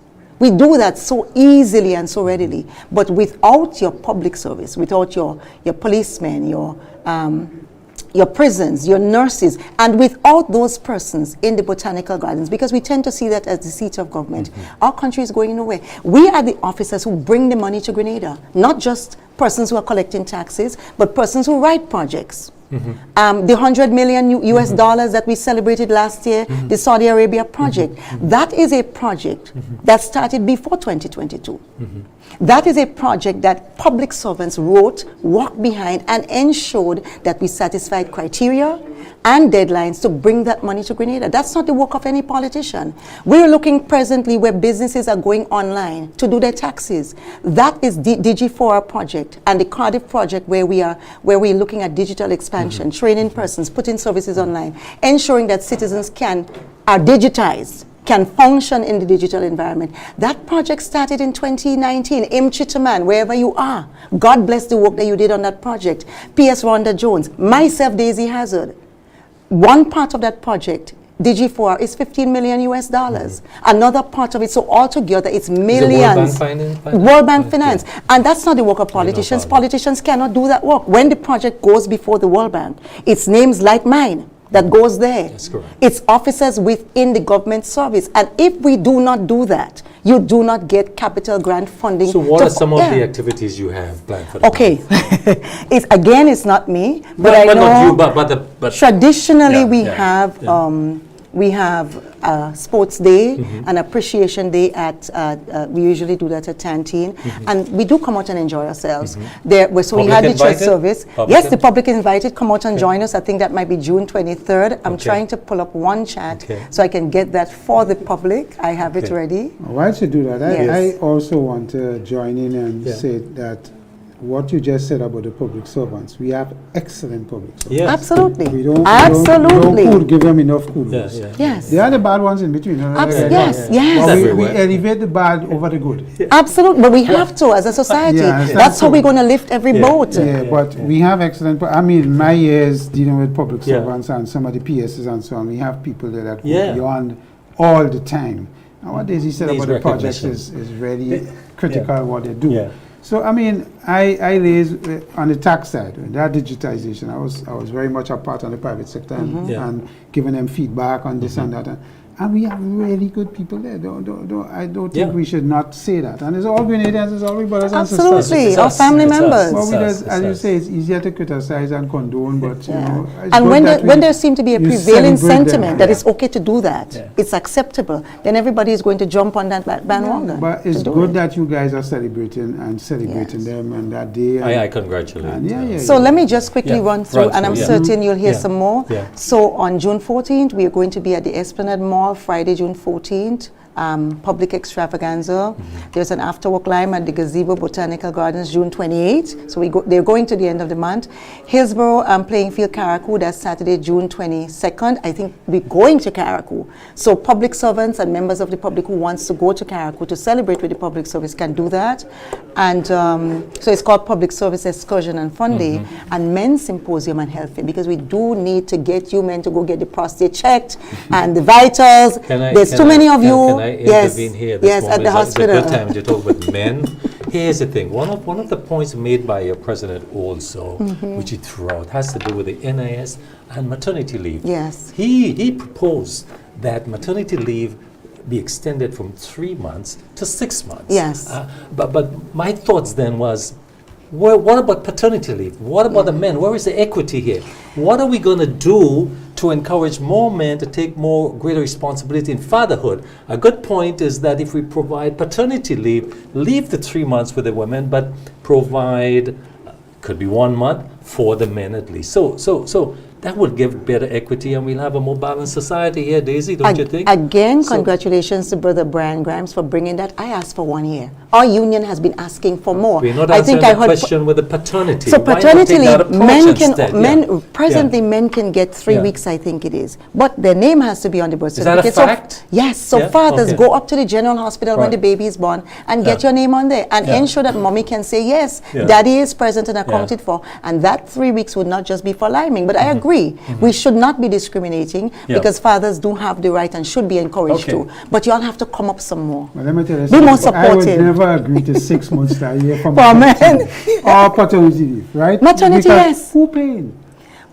Speaker 9: we do that so easily and so readily, but without your public service, without your policemen, your prisons, your nurses, and without those persons in the botanical gardens, because we tend to see that as the seat of government, our country is going nowhere. We are the officers who bring the money to Grenada, not just persons who are collecting taxes, but persons who write projects. The $100 million US dollars that we celebrated last year, the Saudi Arabia project, that is a project that started before 2022. That is a project that public servants wrote, walked behind, and ensured that we satisfied criteria and deadlines to bring that money to Grenada. That's not the work of any politician. We're looking presently where businesses are going online to do their taxes. That is the DG4R project and the Cardiff project where we're looking at digital expansion, training persons, putting services online, ensuring that citizens are digitized, can function in the digital environment. That project started in 2019. Chitaman, wherever you are, God bless the work that you did on that project. P.S. Rhonda Jones, myself, Daisy Hazard. One part of that project, DG4, is $15 million US dollars. Another part of it, so altogether it's millions. World Bank finance. And that's not the work of politicians. Politicians cannot do that work. When the project goes before the World Bank, it's names like mine that goes there.
Speaker 1: That's correct.
Speaker 9: It's officers within the government service. And if we do not do that, you do not get capital grant funding.
Speaker 1: So what are some of the activities you have planned for the
Speaker 9: it's not me, but I know
Speaker 1: but
Speaker 9: traditionally we have sports day, an appreciation day we usually do that at Tantine, and we do come out and enjoy ourselves. So we had the church service. Yes, the public is invited, come out and join us. I think that might be June 23rd. I'm trying to pull up one chat so I can get that for the public. I have it ready.
Speaker 2: While you do that, I also want to join in and say that what you just said about the public servants, we have excellent public servants.
Speaker 1: Yes.
Speaker 9: Absolutely.
Speaker 2: We don't give them enough kudos.
Speaker 9: Yes.
Speaker 2: There are the bad ones in between.
Speaker 9: Yes.
Speaker 2: But we elevate the bad over the good.
Speaker 9: Absolutely. But we have to as a society. That's how we're going to lift every boat.
Speaker 2: But we have excellent. I mean, my years dealing with public servants and some of the PSs and so on, we have people there that go beyond all the time. And what Daisy said
Speaker 1: Needs
Speaker 2: about the projects
Speaker 1: recognition.
Speaker 2: is really critical what they do.
Speaker 1: Yeah.
Speaker 2: So I mean, I raise on the tax side, that digitization, I was very much a part of the private sector and giving them feedback on this and that. And we have really good people there. I don't think we should not say that. And it's all Grenadians, it's all we brothers and sisters.
Speaker 9: Absolutely, our family members.
Speaker 2: Well, as you say, it's easier to criticize and condone, but you know. it's
Speaker 9: And
Speaker 2: good that
Speaker 9: when there seems to be a
Speaker 2: you
Speaker 9: prevailing
Speaker 2: celebrate them.
Speaker 9: sentiment that it's okay to do that, it's acceptable, then everybody is going to jump on that bandwagon.
Speaker 2: But it's
Speaker 9: to do
Speaker 2: good
Speaker 9: it.
Speaker 2: that you guys are celebrating them and that day. And,
Speaker 1: I congratulate.
Speaker 2: and
Speaker 9: So let me just quickly run through, and I'm certain you'll hear
Speaker 1: Yeah.
Speaker 9: some more.
Speaker 1: Yeah.
Speaker 9: So on June 14th, we are going to be at the Esplanade Mall, Friday, June 14th. Public extravaganza. There's an after-work lime at the Gazebo Botanical Gardens, June 28th. So they're going to the end of the month. Hillsborough Playing Field, Carriacou, that's Saturday, June 22nd. I think we're going to Carriacou. So public servants and members of the public who wants to go to Carriacou to celebrate with the public service can do that. And so it's called Public Service Excursion and Fun Day and Men's Symposium and Health Fair, because we do need to get you men to go get the prostate checked and the vitals. There's too many of you.
Speaker 1: Can I intervene here this
Speaker 9: yes,
Speaker 1: moment?
Speaker 9: at the hospital.
Speaker 1: It's a good time to talk about men. Here's the thing. One of the points made by your president also, which he threw out, has to do with the NIS and maternity leave.
Speaker 9: Yes.
Speaker 1: He proposed that maternity leave be extended from 3 months to 6 months.
Speaker 9: Yes.
Speaker 1: But my thoughts then was, what about paternity leave? What about the men? Where is the equity here? What are we going to do to encourage more men to take greater responsibility in fatherhood? A good point is that if we provide paternity leave the 3 months with the women, but provide, could be 1 month for the men at least. So that would give better equity, and we'll have a more balanced society here, Daisy, don't you think?
Speaker 9: Again, congratulations to Brother Brian Grimes for bringing that. I asked for 1 year. Our union has been asking for more.
Speaker 1: We're not answering the question with the paternity.
Speaker 9: So
Speaker 1: Why not
Speaker 9: paternity
Speaker 1: take that
Speaker 9: leave,
Speaker 1: approach instead?
Speaker 9: men can get 3 weeks, I think it is. But their name has to be on the birth
Speaker 1: Is that a
Speaker 9: certificate.
Speaker 1: fact?
Speaker 9: So, yes, so
Speaker 1: Yeah?
Speaker 9: fathers
Speaker 1: Okay.
Speaker 9: go up to the general hospital when the baby is born and get your name on there and ensure that mommy can say, yes, daddy is present and accounted for. And that 3 weeks would not just be for liming. But I agree, we should not be discriminating because fathers do have the right and should be encouraged to. But you all have to come up some more.
Speaker 2: Well, let me tell you
Speaker 9: Be more
Speaker 2: something. I would
Speaker 9: supportive.
Speaker 2: never agree to 6 months to a year from
Speaker 9: For men.
Speaker 2: or paternity leave, right?
Speaker 9: Maternity,
Speaker 2: Because
Speaker 9: yes.
Speaker 2: Who paying?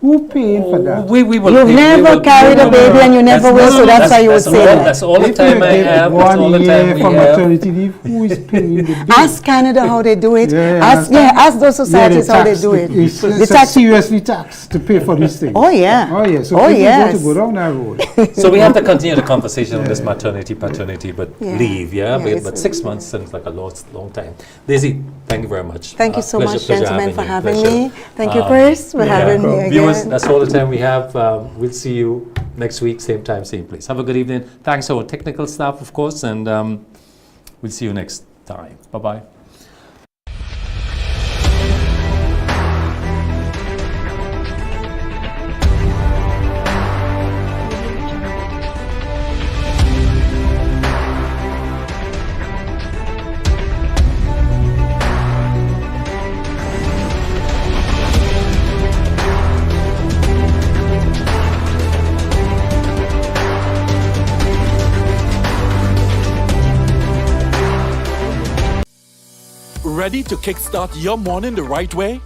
Speaker 2: Who paying for that?
Speaker 9: You've never carried a baby and you never will, so that's why you would say that.
Speaker 1: That's all the
Speaker 2: If
Speaker 1: time
Speaker 2: you
Speaker 1: I
Speaker 2: get
Speaker 1: have. That's all
Speaker 2: 1
Speaker 1: the
Speaker 2: year
Speaker 1: time we
Speaker 2: for
Speaker 1: have.
Speaker 2: maternity leave, who is paying the bill?
Speaker 9: Ask Canada how they do it. Ask those
Speaker 2: Yeah,
Speaker 9: societies
Speaker 2: the
Speaker 9: how they
Speaker 2: tax,
Speaker 9: do it.
Speaker 2: It's
Speaker 9: The tax.
Speaker 2: seriously taxed to pay for these things.
Speaker 9: Oh yeah.
Speaker 2: Oh yeah. So
Speaker 9: Oh,
Speaker 2: people
Speaker 9: yes.
Speaker 2: want to go down that road.
Speaker 1: So we have to continue the conversation on this maternity, paternity, but
Speaker 9: Yeah.
Speaker 1: leave,
Speaker 9: Yeah,
Speaker 1: but 6 months seems like a long time. Daisy, thank you very much.
Speaker 9: Thank you so
Speaker 1: Pleasure-
Speaker 9: much,
Speaker 1: pleasure
Speaker 9: gentlemen, for
Speaker 1: you.
Speaker 9: having
Speaker 1: Pleasure.
Speaker 9: me. Thank you, Chris, for having me
Speaker 1: Viewers,
Speaker 9: again.
Speaker 1: that's all the time we have. We'll see you next week, same time, same place. Have a good evening. Thanks to our technical staff, of course, and we'll see you next time. Bye-bye.
Speaker 8: Ready to kickstart your morning the right way?